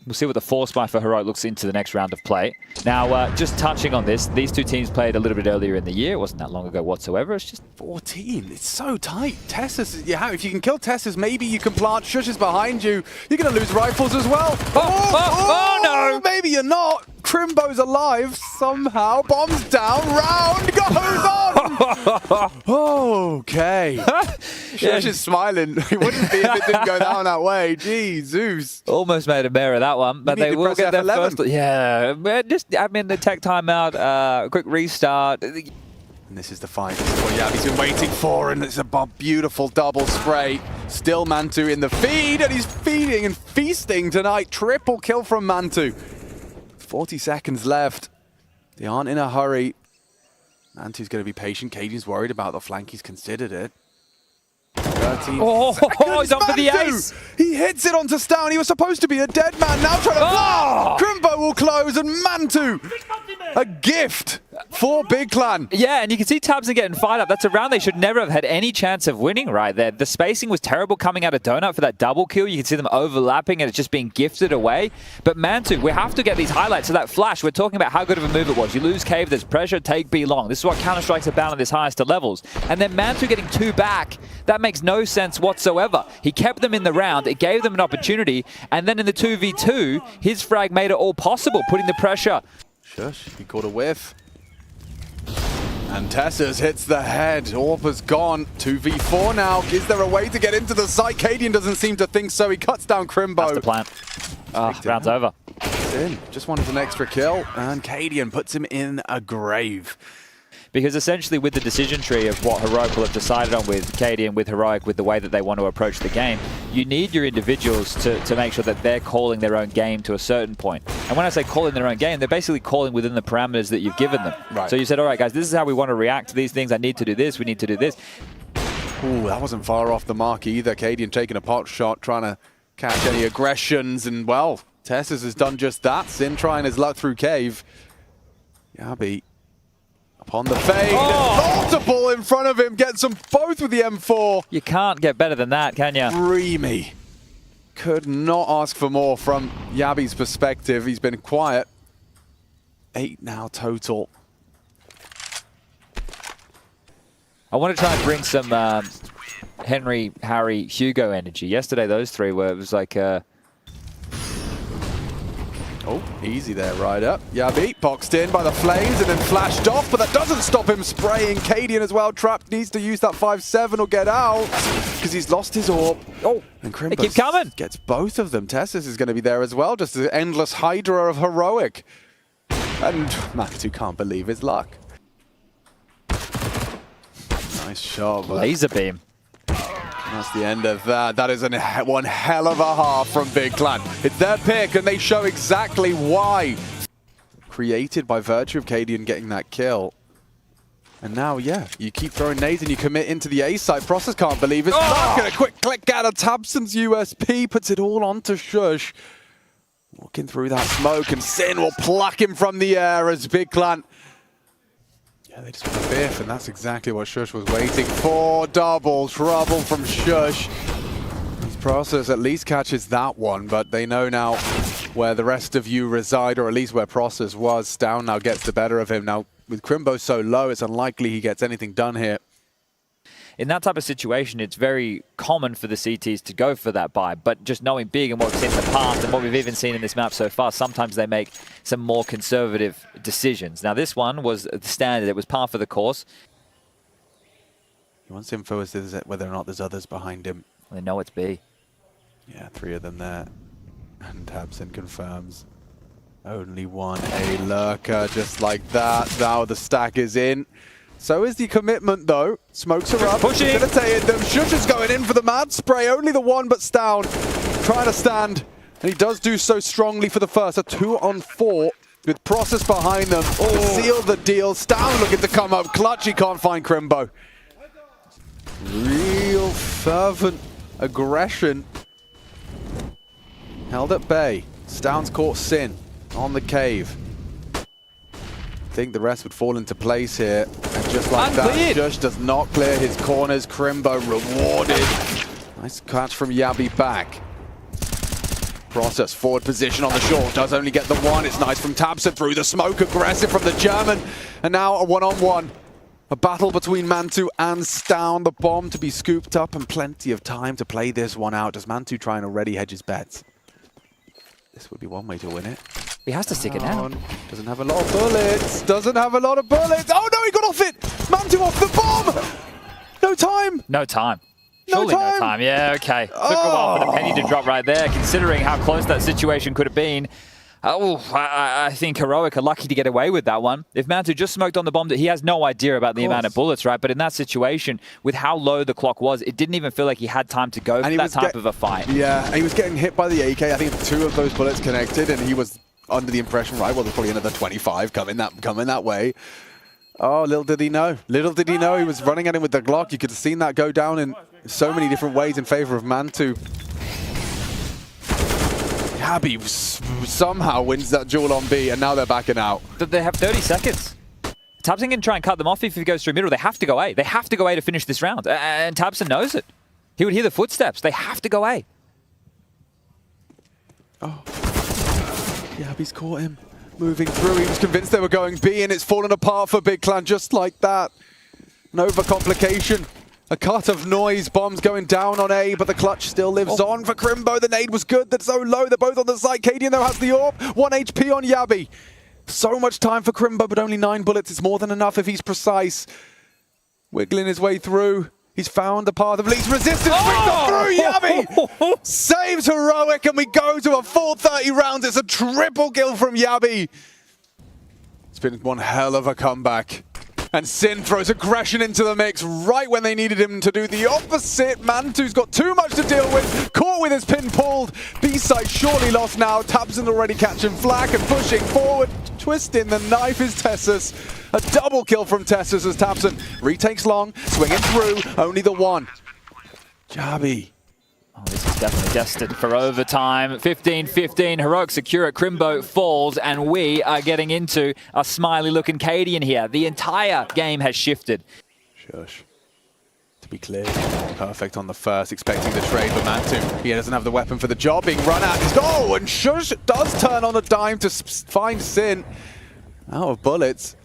We'll see what the force buy for Heroic looks into the next round of play. Now, just touching on this, these two teams played a little bit earlier in the year. It wasn't that long ago whatsoever. It's just 14. It's so tight. Tessus, yeah, if you can kill Tessus, maybe you can plant. Shush is behind you. You're going to lose rifles as well. Oh, no! Maybe you're not. Crimbo's alive somehow. Bombs down. Round goes on. Okay. Shush is smiling. He wouldn't be if it didn't go down that way. Jesus. almost made a bear of that one, but they will get their first. Yeah, just I mean the tech timeout, quick restart. And this is the fight. This is what Yabi's been waiting for, and it's a beautiful double spray. Still Mantu in the feed, and he's feeding and feasting tonight. Triple kill from Mantu. 40 seconds left. They aren't in a hurry. Mantu's going to be patient. Katie's worried about the flank. He's considered it. 13 he's on for the ace. He hits it onto Stown. He was supposed to be a dead man. Now trying to fly. Crimbo will close, and Mantu, a gift for Big Clan. Yeah, and you can see Tabson getting fired up. That's a round they should never have had any chance of winning right there. The spacing was terrible coming out of Donut for that double kill. You can see them overlapping, and it's just being gifted away. But Mantu, we have to get these highlights of that flash. We're talking about how good of a move it was. You lose cave, there's pressure, take B long. This is what Counter-Strike's about at this highest of levels. And then Mantu getting two back, that makes no sense whatsoever. He kept them in the round, it gave them an opportunity, and then in the 2v2, his frag made it all possible, putting the pressure. Shush, he caught a whiff. And Tessus hits the head. Orpa's gone. 2v4 now. Is there a way to get into the site? Cadian doesn't seem to think so. He cuts down Crimbo. That's the plan. Round's over. It's in. Just wanted an extra kill. And Cadian puts him in a grave. Because essentially with the decision tree of what Heroic will have decided on with Cadian, with Heroic, with the way that they want to approach the game, you need your individuals to make sure that they're calling their own game to a certain point. And when I say calling their own game, they're basically calling within the parameters that you've given them. Right. So you said, all right, guys, this is how we want to react to these things. I need to do this. We need to do this. Ooh, that wasn't far off the mark either. Cadian taking a pot shot, trying to catch any aggressions. And, well, Tessus has done just that. Sin trying his luck through cave. Yabi upon the fade, multiple in front of him, gets them both with the M4. You can't get better than that, can you? Dreamy. Could not ask for more from Yabi's perspective. He's been quiet. 8 now total. I want to try and bring some Henry, Harry, Hugo energy. Yesterday, those three were, it was like... Oh, easy there, right up. Yabi boxed in by the flames and then flashed off, but that doesn't stop him spraying. Cadian as well, trapped, needs to use that 5-7 or get out because he's lost his orb. Oh, and they keep coming. Gets both of them. Tessus is going to be there as well, just an endless hydra of Heroic. And Mantu can't believe his luck. Nice shot. But laser beam. That's the end of that. That is one hell of a half from Big Clan. It's their pick, and they show exactly why. Created by virtue of Cadian getting that kill. And now, yeah, you keep throwing nades and you commit into the A side. Process can't believe it's not going to quick click out of Tabson's USP. Puts it all onto Shush. Walking through that smoke, and Sin will pluck him from the air as Big Clan. Yeah, they just want a biff, and that's exactly what Shush was waiting for. Double trouble from Shush. Process at least catches that one, but they know now where the rest of you reside, or at least where Process was. Down now gets the better of him. Now, with Crimbo so low, it's unlikely he gets anything done here. In that type of situation, it's very common for the CTs to go for that buy, but just knowing Big and what we've seen in the past and what we've even seen in this map so far, sometimes they make some more conservative decisions. Now, this one was the standard. It was par for the course. He wants info as to whether or not there's others behind him. They know it's B. Yeah, 3 of them there. And Tabson confirms. Only one, a lurker, just like that. Now the stack is in. So is the commitment, though. Smokes are up. Pushing. Facilitated them. Shush is going in for the mad spray. Only the one, but Stown trying to stand. And he does do so strongly for the first. A 2-on-4 with Process behind them. Seal the deal. Stown looking to come up clutch. He can't find Crimbo. Real fervent aggression. Held at bay. Stown's caught Sin on the cave. I think the rest would fall into place here. And just like that, Shush does not clear his corners. Crimbo rewarded. Nice catch from Yabi back. Process forward position on the short, does only get the one. It's nice from tabseN through the smoke, aggressive from the German. And now a one-on-one. A battle between Mantu and Stown. The bomb to be scooped up and plenty of time to play this one out. Does Mantu try and already hedge his bets? This would be one way to win it. He has to stick it down. Doesn't have a lot of bullets. Doesn't have a lot of bullets. Oh no, he got off it! Mantu off the bomb! No time! No time. Surely no time. Yeah, okay. Took a while for the penny to drop right there, considering how close that situation could have been. I think Heroic are lucky to get away with that one. If Mantu just smoked on the bomb, that he has no idea about the amount of bullets, right? But in that situation, with how low the clock was, it didn't even feel like he had time to go for that type of a fight. Yeah, and he was getting hit by the AK. I think 2 of those bullets connected, and he was under the impression, right, well, there's probably another 25 coming that way. Oh, little did he know. Little did he know he was running at him with the Glock. You could have seen that go down in so many different ways in favor of Mantu. YABI somehow wins that duel on B, and now they're backing out. They have 30 seconds. tabseN can try and cut them off if he goes through middle. They have to go A. They have to go A to finish this round. And tabseN knows it. He would hear the footsteps. They have to go A. Oh. YABI's caught him. Moving through. He was convinced they were going B, and it's fallen apart for Big Clan just like that. An overcomplication. A cut of noise. Bombs going down on A, but the clutch still lives on for Crimbo. The nade was good. That's so low. They're both on the side. Cadian, though, has the orb. 1 HP on YABI. So much time for Crimbo, but only 9 bullets. It's more than enough if he's precise. Wiggling his way through. He's found the path of least resistance. Through YABI! Saves Heroic, and we go to a full 30 rounds. It's a triple kill from YABI. It's been one hell of a comeback. And Sin throws aggression into the mix right when they needed him to do the opposite. Mantu's got too much to deal with. Caught with his pin pulled. B-side surely lost now. tabseN already catching flak and pushing forward. Twisting the knife is Tessus. A double kill from Tessus as tabseN retakes long, swinging through. Only the one. YABI. Oh, this is definitely destined for overtime. 15-15, Heroic secure it. Crimbo falls, and we are getting into a smiley-looking Cadian here. The entire game has shifted. Shush. To be clear, perfect on the first, expecting the trade, but Mantu, he doesn't have the weapon for the job, being run at. Oh, and Shush does turn on a dime to find Sin. Out of bullets.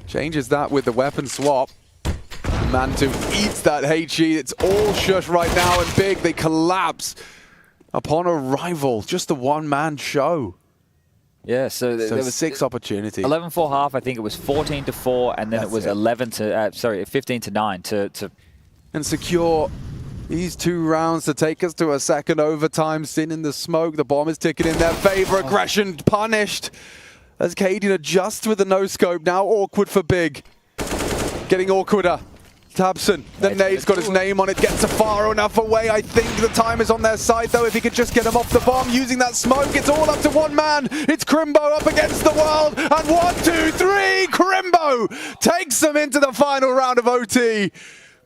Changes that with the weapon swap. Mantu eats that HE. It's all Shush right now, and Big, they collapse upon arrival. Just the one-man show. Yeah, so there was 6 opportunities. 11-4 half, I think it was 14-4, and then it was 15-9 to and secure these 2 rounds to take us to a second overtime. Sin in the smoke. The bomb is ticking in their favor. Aggression punished as Cadian adjusts with the no-scope. Now awkward for Big. Getting awkwarder. tabseN, the nade's got his name on it, gets far enough away. I think the time is on their side, though. If he could just get him off the bomb using that smoke, it's all up to one man. It's Crimbo up against the world, and 1, 2, 3, Crimbo takes them into the final round of OT.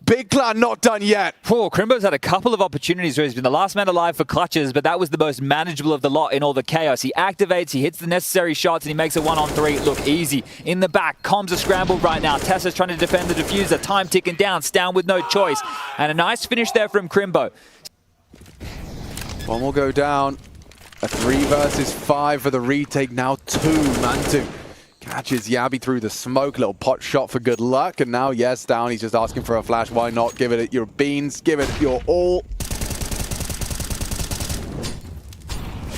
Big Clan not done yet. Crimbo's had a couple of opportunities where he's been the last man alive for clutches, but that was the most manageable of the lot in all the chaos. He activates, he hits the necessary shots, and he makes a 1-on-3 look easy. In the back, comms are scrambled right now. Tessa's trying to defend the diffuser. Time ticking down. Stown with no choice. And a nice finish there from Crimbo. One will go down. A 3 versus 5 for the retake. Now 2. Mantu catches YABI through the smoke. Little pot shot for good luck. And now, yes, Stown, he's just asking for a flash. Why not? Give it your beans. Give it your all.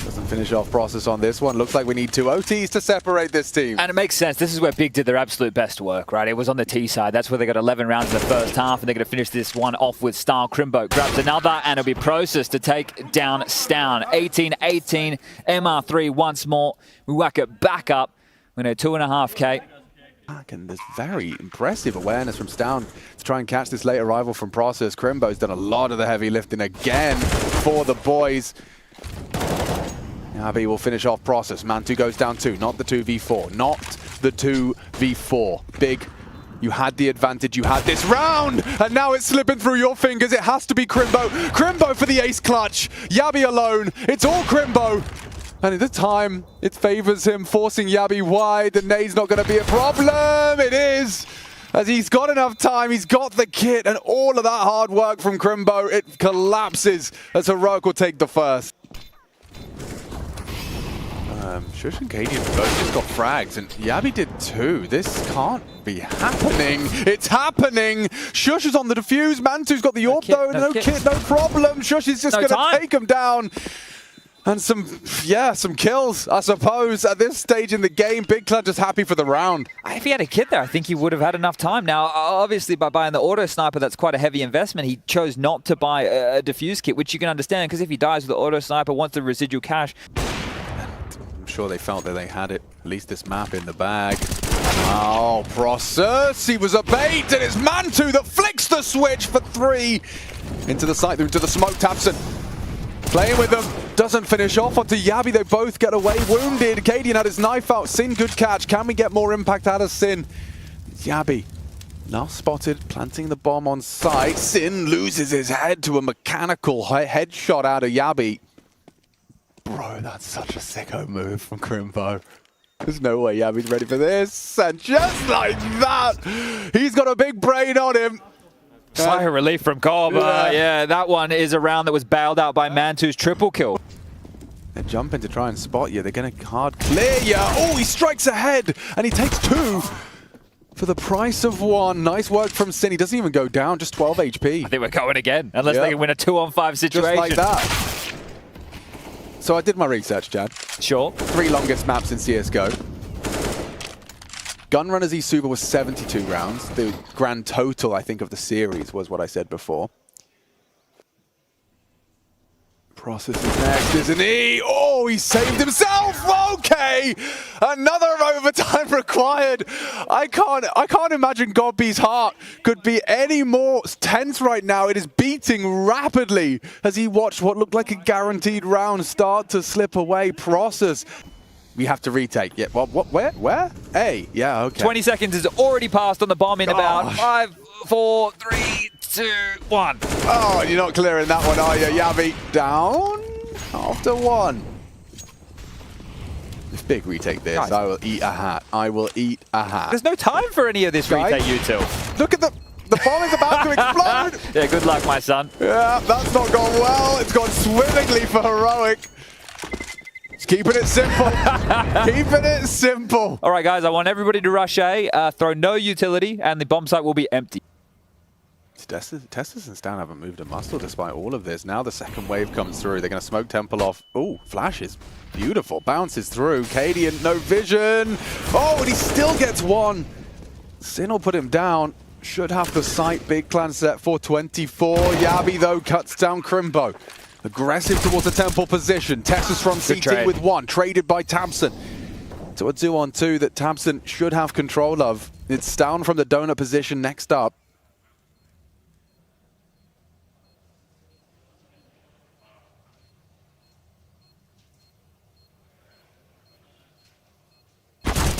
Doesn't finish off Process on this one. Looks like we need 2 OTs to separate this team. And it makes sense. This is where Big did their absolute best work, right? It was on the T side. That's where they got 11 rounds in the first half, and they're going to finish this one off with style. Crimbo grabs another, and it'll be Process to take down Stown. 18-18, MR3 once more. We whack it back up. We know 2.5K. And there's very impressive awareness from Stown to try and catch this late arrival from Process. Crimbo's done a lot of the heavy lifting again for the boys. YABI will finish off Process. Mantu goes down 2, not the 2v4, not the 2v4. Big, you had the advantage, you had this round, and now it's slipping through your fingers. It has to be Crimbo. Crimbo for the ace clutch. YABI alone. It's all Crimbo. And at the time, it favors him, forcing YABI wide. The nade's not going to be a problem. It is. As he's got enough time, he's got the kit, and all of that hard work from Crimbo, it collapses as Heroic will take the first. Shush and Katie both just got frags, and Yabi did too. This can't be happening. It's happening. Shush is on the defuse. Mantu's got the AWP though. No kit, no problem. Shush is just going to take him down. And some kills, I suppose. At this stage in the game, Big Clan just happy for the round. If he had a kit there, I think he would have had enough time. Now, obviously, by buying the auto sniper, that's quite a heavy investment. He chose not to buy a defuse kit, which you can understand, because if he dies with the auto sniper, wants the residual cash. I'm sure they felt that they had it, at least this map in the bag. Oh, Process, he was a bait, and it's Mantu that flicks the switch for 3. Into the site, into the smoke, Tapson. Playing with them, doesn't finish off onto Yabi. They both get away wounded. Cadian had his knife out. Sin, good catch. Can we get more impact out of Sin? Yabi now spotted, planting the bomb on site. Sin loses his head to a mechanical headshot out of Yabi. Bro, that's such a sicko move from Crimbo. There's no way Yabi's ready for this. And just like that, he's got a big brain on him. Sigh of relief from Cobb. Yeah, that one is a round that was bailed out by Mantu's triple kill. They're jumping to try and spot you. They're going to hard clear you. Oh, he strikes ahead, and he takes 2 for the price of 1. Nice work from Sin. He doesn't even go down, just 12 HP. I think we're going again, unless they can win a 2-on-5 situation. Just like that. So I did my research, Chad. Sure. 3 longest maps in CSGO. Gunrunner's eSuper was 72 rounds. The grand total, I think, of the series was what I said before. Process is next, isn't he? Oh, he saved himself! Okay! Another overtime required. I can't imagine Godby's heart could be any more tense right now. It is beating rapidly as he watched what looked like a guaranteed round start to slip away. Process. We have to retake. Yeah, well, what? Where? A. Yeah, okay. 20 seconds is already passed on the bomb in about 5, 4, 3, 2, 1. Oh, and you're not clearing that one, are you? Yabi down after 1. This big retake this. Guys, I will eat a hat. I will eat a hat. There's no time for any of this retake, util. Look at the bomb is about to explode. Yeah, good luck, my son. Yeah, that's not gone well. It's gone swimmingly for Heroic. Keeping it simple. Keeping it simple. All right, guys, I want everybody to rush A, throw no utility, and the bomb site will be empty. Testis and Stan haven't moved a muscle despite all of this. Now the second wave comes through. They're going to smoke Temple off. Ooh, flashes. Beautiful. Bounces through. Cadian, no vision. Oh, and he still gets 1. Sin will put him down. Should have the site. Big Clan set for 24. Yabi, though, cuts down Crimbo. Aggressive towards the Temple position. Texas from CT with 1. Traded by Tabson. To a 2-on-2 that Tabson should have control of. It's down from the donut position next up.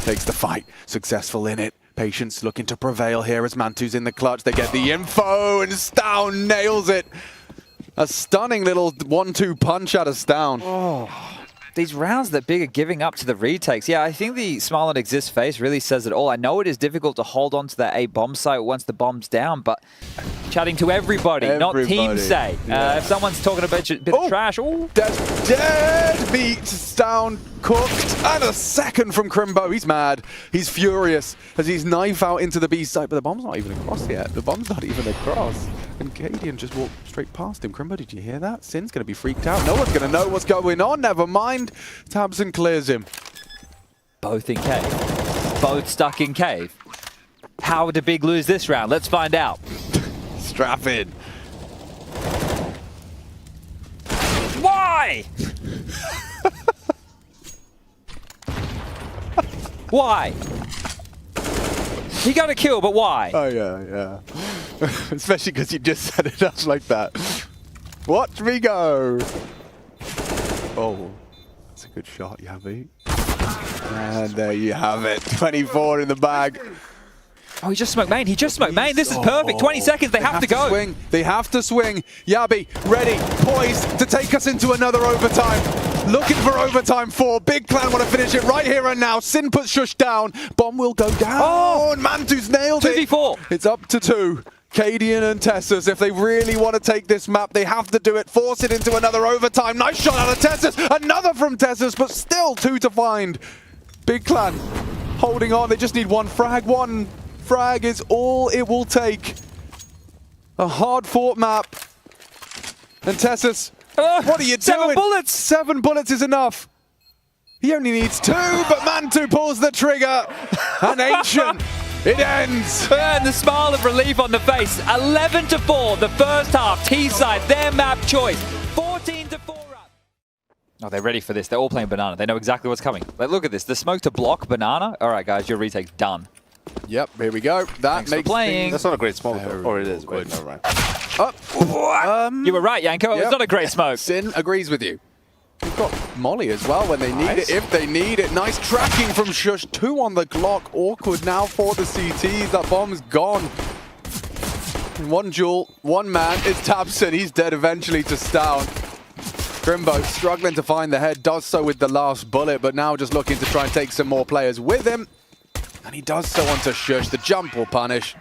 Takes the fight. Successful in it. Patience looking to prevail here as Mantu's in the clutch. They get the info and Stown nails it. A stunning little 1-2 punch out of Stown. Oh, these rounds that Big are giving up to the retakes. Yeah, I think the smile on Exist face really says it all. I know it is difficult to hold on to that A bomb site once the bomb's down, but chatting to everybody. Not team say. Yeah. If someone's talking a bit of trash, dead beat Stown, cooked, and a second from Crimbo. He's mad. He's furious as he's knife out into the B site, but the bomb's not even across yet. The bomb's not even across. And Cadian just walked straight past him. Crimbo, did you hear that? Sin's going to be freaked out. No one's going to know what's going on. Never mind. Tabson clears him. Both in cave. Both stuck in cave. How did Big lose this round? Let's find out. Strap in. Why? Why? He got a kill, but why? Oh, yeah. Especially because you just set it up like that. Watch me go. Oh, that's a good shot, Yabi. And there you have it. 24 in the bag. Oh, he just smoked main. He just smoked main. This is perfect. 20 seconds. They have to go. Swing. They have to swing. Yabi, ready, poised to take us into another overtime. Looking for overtime 4. Big Clan want to finish it right here and now. Sin puts Shush down. Bomb will go down. Oh, and Mantu's nailed it. 2v4. It's up to 2. Cadian and Tessus, if they really want to take this map, they have to do it. Force it into another overtime. Nice shot out of Tessus. Another from Tessus, but still 2 to find. Big Clan holding on. They just need one frag. One frag is all it will take. A hard-fought map. And Tessus, what are you doing? 7 bullets! 7 bullets is enough. He only needs 2, but Mantu pulls the trigger. And Ancient. It ends! And the smile of relief on the face. 11-4, the first half. T-side, their map choice. 14-4 up. Oh, they're ready for this. They're all playing banana. They know exactly what's coming. Like, look at this. The smoke to block banana. All right, guys, your retake's done. Yep, here we go. That makes playing. That's not a great smoke, or it is. Wait, never mind. You were right, Yanko. Yep. It's not a great smoke. Sin agrees with you. We've got Molly as well when they need it, if they need it. Nice tracking from Shush. 2 on the Glock. Awkward now for the CTs. That bomb's gone. 1 jewel, 1 man. It's Tabson. He's dead eventually to Stown. Grimbo struggling to find the head. Does so with the last bullet, but now just looking to try and take some more players with him. And he does so onto Shush. The jump will punish.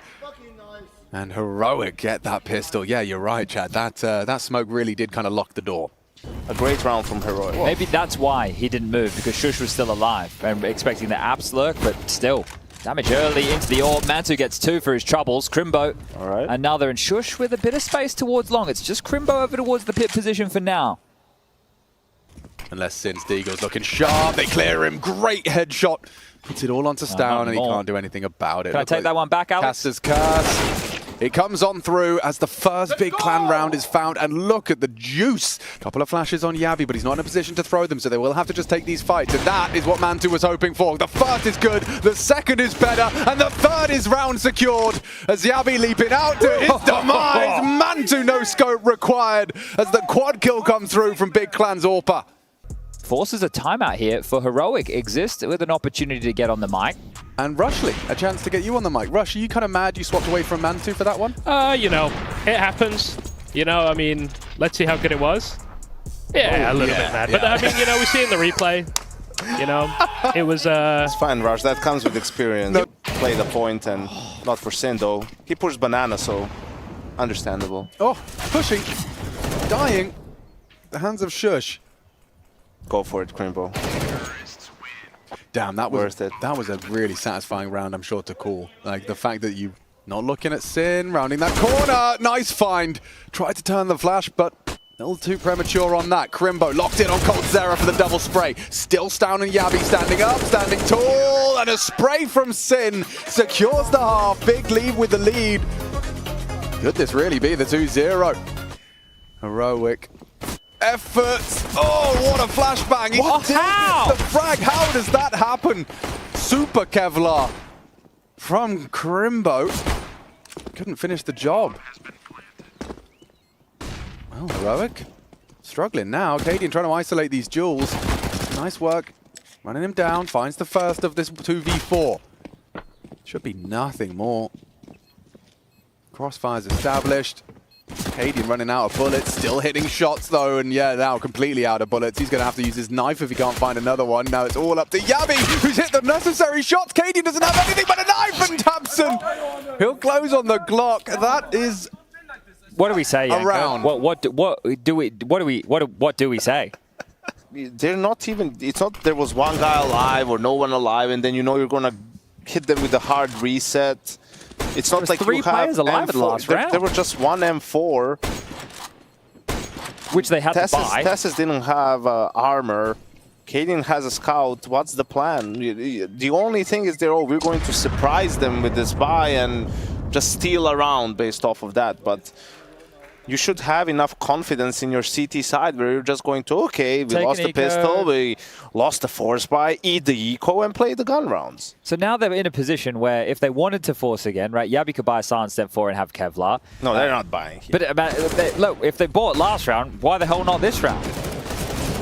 And Heroic get that pistol. Yeah, you're right, Chad. That smoke really did kind of lock the door. A great round from Heroic. Maybe that's why he didn't move, because Shush was still alive and expecting the apps lurk, but still. Damage early into the orb. Mantu gets 2 for his troubles. Crimbo, another, and Shush with a bit of space towards long. It's just Crimbo over towards the pit position for now. Unless Sin's Deagle's looking sharp. They clear him. Great headshot. Puts it all onto Stown, and he can't do anything about it. Can I take that one back, Alex? Caster's curse. It comes on through as the first big clan round is found, and look at the juice. Couple of flashes on Yavi, but he's not in a position to throw them, so they will have to just take these fights, and that is what Mantu was hoping for. The first is good, the second is better, and the third is round secured as Yavi leaping out to his demise. Mantu no scope required as the quad kill comes through from Big Clan's Orpa. Forces a timeout here for Heroic Exist with an opportunity to get on the mic. And Rushley, a chance to get you on the mic. Rush, are you kind of mad you swapped away from Mantu for that one? You know, it happens. You know, I mean, let's see how good it was. Yeah, a little bit mad. But I mean, you know, we see in the replay, you know, it was... It's fine, Rush. That comes with experience. No. Play the point, and not for Sin, though. He pushed banana, so understandable. Oh, pushing, dying. The hands of Shush. Go for it, Crimbo. Damn, that was worth it. That was a really satisfying round, I'm sure, to call. Like the fact that you not looking at Sin, rounding that corner. Nice find. Tried to turn the flash, but a little too premature on that. Crimbo locked in on coldzera for the double spray. Still Stown and Yavi standing up, standing tall, and a spray from Sin secures the half. Big lead with the lead. Could this really be the 2-0? Heroic. Efforts. Oh, what a flashbang. How? The frag. How does that happen? Super Kevlar from Crimbo. Couldn't finish the job. Well, Heroic struggling now. Cadian trying to isolate these jewels. Nice work. Running him down. Finds the first of this 2v4. Should be nothing more. Crossfire's established. Cadian running out of bullets, still hitting shots though, and yeah, now completely out of bullets. He's going to have to use his knife if he can't find another one. Now it's all up to Yavi, who's hit the necessary shots. Cadian doesn't have anything but a knife, and Tabson, he'll close on the Glock. That is what do we say? Around. What do we say? They're not even. It's not. There was one guy alive or no one alive, and then you know you're gonna hit them with a hard reset. It's not like 3 players alive at the last round. There were just one M4. Which they had to buy. Tessus didn't have armor. Cadian has a scout. What's the plan? The only thing is we're going to surprise them with this buy and just steal around based off of that. But you should have enough confidence in your CT side where you're just going to, okay, we lost the pistol, we lost the force buy, eat the eco, and play the gun rounds. So now they're in a position where if they wanted to force again, right, Yavi could buy a silent step 4 and have Kevlar. No, they're not buying here. But look, if they bought last round, why the hell not this round?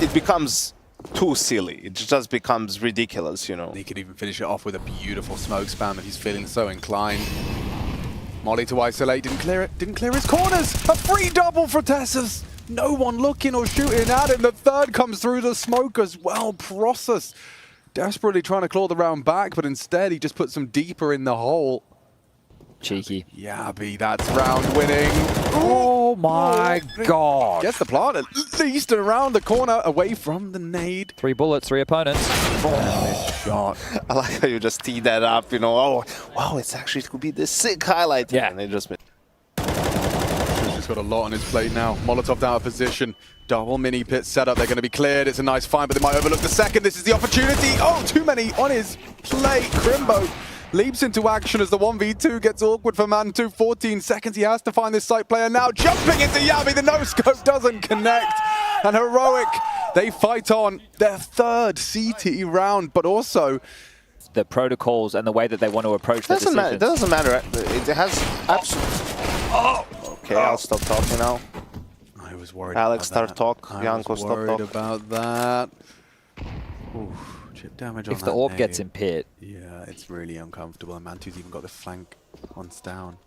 It becomes too silly. It just becomes ridiculous, you know. He could even finish it off with a beautiful smoke spam if he's feeling so inclined. Molly to isolate, didn't clear it, didn't clear his corners. A free double for Tessus. No one looking or shooting at him. The third comes through the smoke as well. Process desperately trying to claw the round back, but instead he just puts them deeper in the hole. Cheeky. Yabi, that's round winning. Oh my god. Gets the plant at least around the corner, away from the nade. 3 bullets, 3 opponents. Shot. I like how you just tee that up, you know, oh, wow, it could be this sick highlight. Yeah. And they just missed. He's got a lot on his plate now. Molotov out of position. Double mini pit setup. They're going to be cleared. It's a nice find, but they might overlook the second. This is the opportunity. Oh, too many on his plate. Crimbo leaps into action as the 1v2 gets awkward for Man2. 14 seconds. He has to find this site player now. Jumping into Yabi. The no-scope doesn't connect. And Heroic, they fight on their 3rd CT round, but also The protocols and the way that they want to approach the decisions. It doesn't matter. It has absolutely... Oh! Okay, I'll stop talking now. I was worried Alex, about start talk. that. I Janko, was stop worried talk. about that. Ooh, chip damage on If that the orb nade. gets in pit. Yeah, it's really uncomfortable. And Man2's even got the flank on Stown.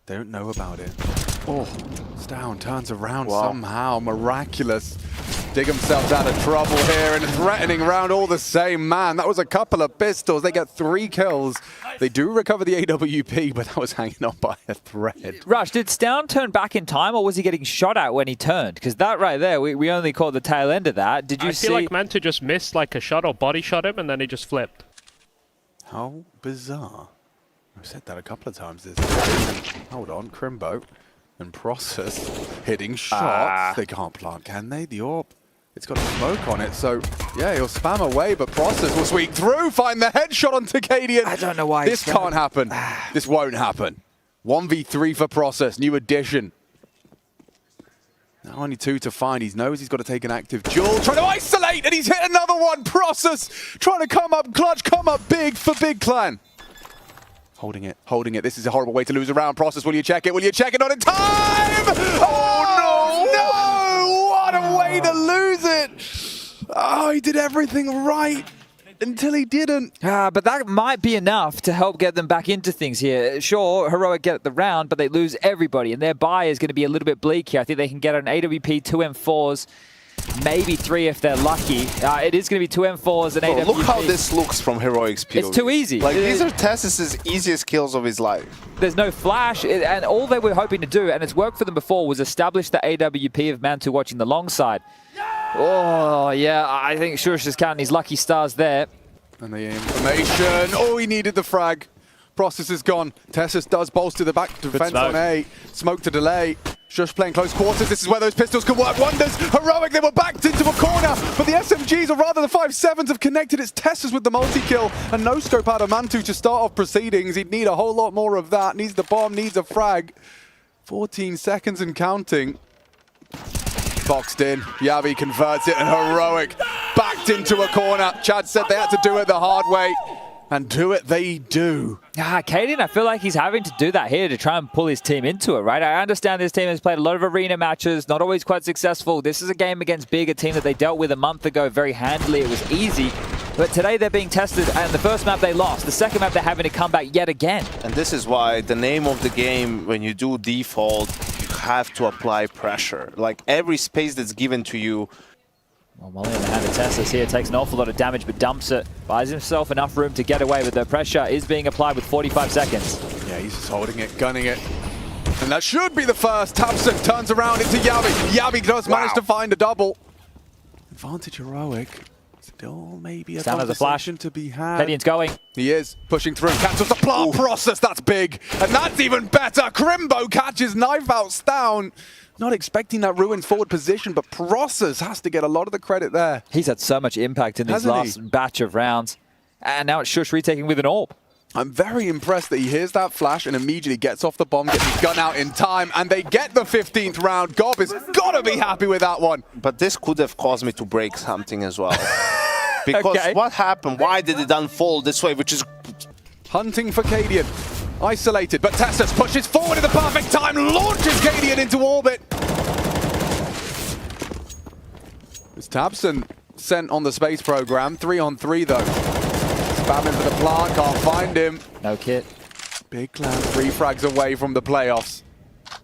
They don't know about it. Oh, Stown turns around somehow. Miraculous. Dig themselves out of trouble here and threatening round all the same. Man, that was a couple of pistols. They get 3 kills. They do recover the AWP, but that was hanging on by a thread. Rush, did Stown turn back in time, or was he getting shot at when he turned? Because that right there, we only caught the tail end of that. Did you see? I feel like Mantu just missed like a shot or body shot him, and then he just flipped. How bizarre. I've said that a couple of times this season. Hold on, Crimbo and Process hitting shots. They can't plant, can they? The orb, it's got a smoke on it, so yeah, he'll spam away, but Process will sweep through, find the headshot on Takadian. I don't know why. This can't happen. This won't happen. 1v3 for Process, new addition. Now only 2 to find. He knows he's got to take an active duel. Trying to isolate, and he's hit another one. Process trying to come up clutch, come up big for Big Clan. Holding it, holding it. This is a horrible way to lose a round. Process, will you check it? Will you check it? Not in time! Oh, no! What a way to lose it! Oh, he did everything right until he didn't. But that might be enough to help get them back into things here. Sure, Heroic get the round, but they lose everybody, and their buy is going to be a little bit bleak here. I think they can get an AWP, 2 M4s, maybe 3 if they're lucky. It is going to be 2 M4s and AWP. Look how this looks from Heroic's POV. It's too easy. Like, these are Tessus' easiest kills of his life. There's no flash, and all they were hoping to do, and it's worked for them before, was establish the AWP of Mantu watching the long side. Oh, yeah, I think Shush is counting his lucky stars there. And the information. Oh, he needed the frag. Process is gone. Tessus does bolster the back defense on A. Smoke to delay. Shush playing close quarters. This is where those pistols can work wonders. Heroic, they were backed into a corner, but the SMGs, or rather the 5.7s, have connected. It's Tessus with the multi-kill, and no scope out of Mantu to start off proceedings. He'd need a whole lot more of that. Needs the bomb, needs a frag. 14 seconds and counting. Boxed in. Yabi converts it, and Heroic backed into a corner. Chad said they had to do it the hard way. And do it they do. Kaden, I feel like he's having to do that here to try and pull his team into it, right? I understand this team has played a lot of arena matches, not always quite successful. This is a game against Big, a team that they dealt with a month ago very handily. It was easy. But today they're being tested, and the first map they lost. The second map they're having to come back yet again. And this is why the name of the game, when you do default, you have to apply pressure. Like, every space that's given to you. Well, Molly in the hand of Tessus here takes an awful lot of damage, but dumps it. Buys himself enough room to get away, but the pressure is being applied with 45 seconds. Yeah, he's just holding it, gunning it. And that should be the first. Tapson turns around into Yabi. Yabi does manage to find a double. Advantage Heroic. Still maybe a conversation to be had. Kedian's going. He is pushing through. Cancels the plant process. That's big. And that's even better. Crimbo catches knife out Stown. Not expecting that Ruin's forward position, but Process has to get a lot of the credit there. He's had so much impact in these last batch of rounds. And now it's Shush retaking with an orb. I'm very impressed that he hears that flash and immediately gets off the bomb, gets his gun out in time, and they get the 15th round. Gob has got to be happy with that one. But this could have caused me to break something as well. Because what happened? Why did it unfold this way? Which is hunting for Kadian. Isolated, but Tessus pushes forward at the perfect time, launches Kadian into orbit. It's Tabson sent on the space program. 3-on-3 though. Spamming for the plant, can't find him. No kit. Big Clan 3 frags away from the playoffs.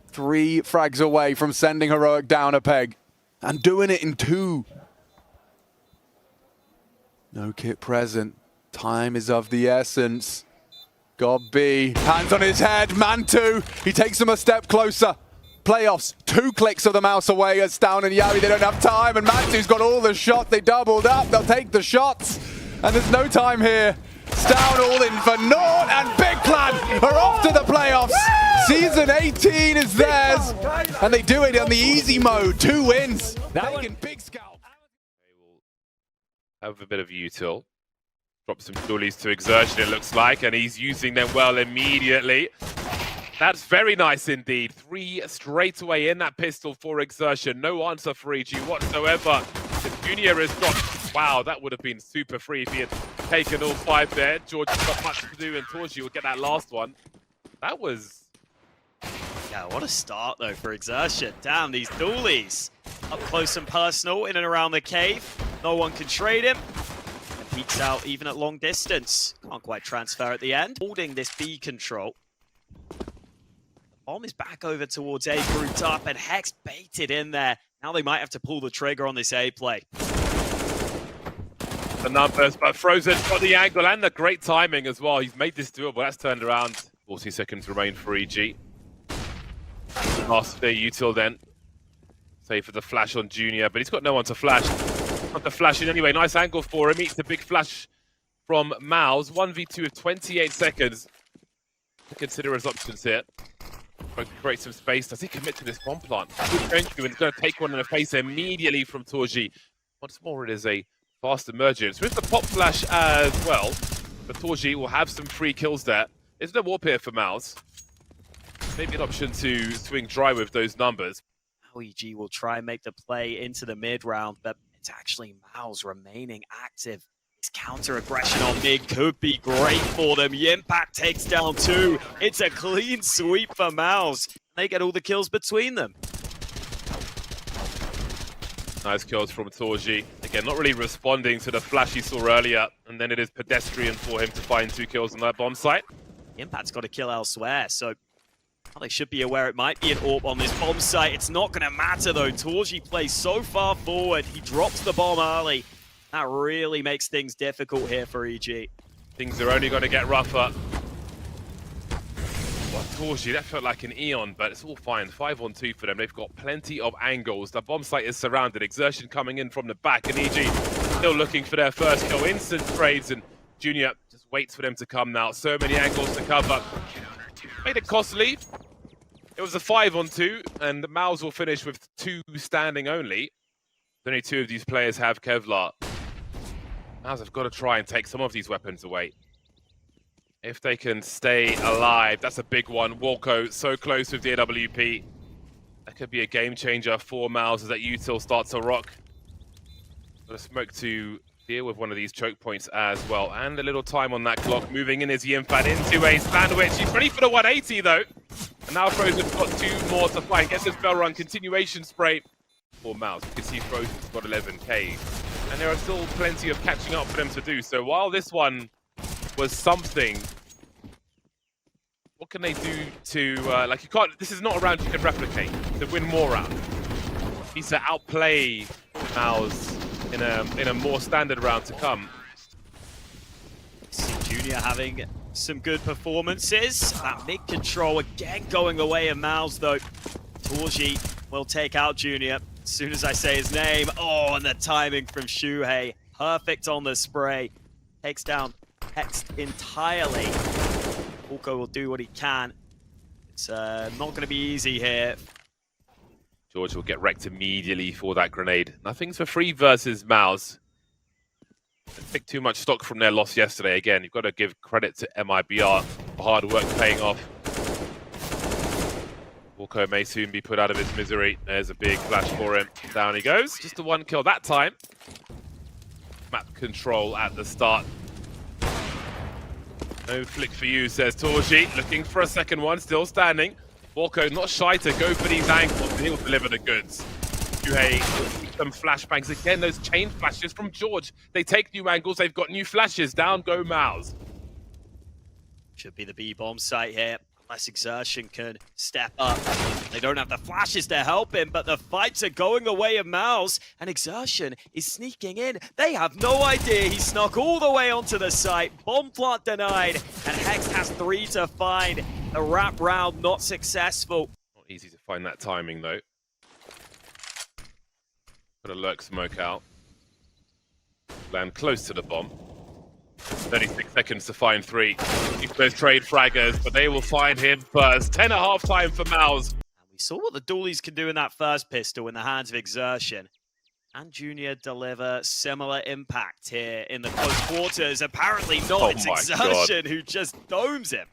3 frags away from sending Heroic down a peg. And doing it in 2. No kit present. Time is of the essence. God B, hands on his head, Mantu, he takes him a step closer. Playoffs, 2 clicks of the mouse away as Down and Yawi, they don't have time, and Mantu's got all the shots, they doubled up, they'll take the shots, and there's no time here. Down all in for naught, and Big Clan are off to the playoffs. Season 18 is theirs, and they do it on the easy mode, 2 wins. Taking big scalp. Have a bit of util. Drop some dualies to Exertion, it looks like, and he's using them well immediately. That's very nice indeed. 3 straight away in that pistol for Exertion. No answer for EG whatsoever. The Junior has got... Wow, that would have been super free if he had taken all 5 there. George has got much to do, and Torji will get that last one. That was... Yeah, what a start though for Exertion. Damn, these dualies. Up close and personal, in and around the cave. No one can trade him. And peeks out even at long distance. Can't quite transfer at the end. Holding this B control. Bomb is back over towards A, grouped up, and Hex baited in there. Now they might have to pull the trigger on this A play. The numbers, but Frozen got the angle and the great timing as well. He's made this doable. That's turned around. 40 seconds remain for EG. Last day util then. Save for the flash on Junior, but he's got no one to flash. Not to flash in anyway. Nice angle for him. Eats a big flash from Mouse. 1v2 with 28 seconds. Consider his options here. Trying to create some space. Does he commit to this bomb plant? He's going to, and he's going to take one in the face immediately from Torji. Once more, it is a fast emergence. With the pop flash as well, but Torji will have some free kills there. There's no warp here for Mouse. Maybe an option to swing dry with those numbers. Now EG will try and make the play into the mid round, but it's actually Mouse remaining active. His counter aggression on mid could be great for them. Impact takes down 2. It's a clean sweep for Mouse. They get all the kills between them. Nice kills from Torji. Again, not really responding to the flash he saw earlier, and then it is pedestrian for him to find 2 kills on that bomb site. Impact's got a kill elsewhere, so well, they should be aware it might be an AWP on this bomb site. It's not going to matter though. Torji plays so far forward. He drops the bomb early. That really makes things difficult here for EG. Things are only going to get rougher. Well, Torji, that felt like an eon, but it's all fine. 5-on-2 for them. They've got plenty of angles. The bomb site is surrounded. Exertion coming in from the back, and EG still looking for their first kill. Instant trades, and Junior just waits for them to come now. So many angles to cover. Made it costly. It was a 5-on-2, and Mouse will finish with 2 standing only. Only 2 of these players have Kevlar. Mouse have got to try and take some of these weapons away. If they can stay alive, that's a big one. Walko so close with the AWP. That could be a game changer for Mouse as that util starts to rock. Got a smoke to deal with one of these choke points as well. And a little time on that clock. Moving in is Yimfan into a sandwich. He's ready for the 180 though. And now Frozen's got 2 more to find. Gets his bell run. Continuation spray for Mouse. You can see Frozen's got 11k. And there are still plenty of catching up for them to do. So while this one was something, what can they do to, like you can't, this is not a round you can replicate to win more rounds. Needs to outplay Mouse in a more standard round to come. Junior having some good performances. That mid control again going away in Mouse though. Torji will take out Junior as soon as I say his name. Oh, and the timing from Shuhei. Perfect on the spray. Takes down Hex entirely. Walko will do what he can. It's not going to be easy here. George will get wrecked immediately for that grenade. Nothing's for free versus Mouse. They took too much stock from their loss yesterday. Again, you've got to give credit to MIBR for hard work paying off. Walko may soon be put out of his misery. There's a big flash for him. Down he goes. Just a 1 kill that time. Map control at the start. No flick for you, says Torji. Looking for a second one, still standing. Walko not shy to go for these angles, and he'll deliver the goods. Shuhei, some flashbangs. Again, those chain flashes from George. They take new angles, they've got new flashes. Down go Mouse. Should be the B-bomb site here. Unless Exertion can step up. They don't have the flashes to help him, but the fights are going the way of mouse, and Exertion is sneaking in. They have no idea he snuck all the way onto the site. Bomb plant denied, and Hex has 3 to find. The wrap round not successful. Not easy to find that timing, though. Put a lurk smoke out. Land close to the bomb. 36 seconds to find 3. Those trade fraggers, but they will find him first. 10.5 time for Mouse. And we saw what the Doolies can do in that first pistol in the hands of Exertion. And Junior deliver similar impact here in the close quarters. Apparently not. It's Exertion who just domes him.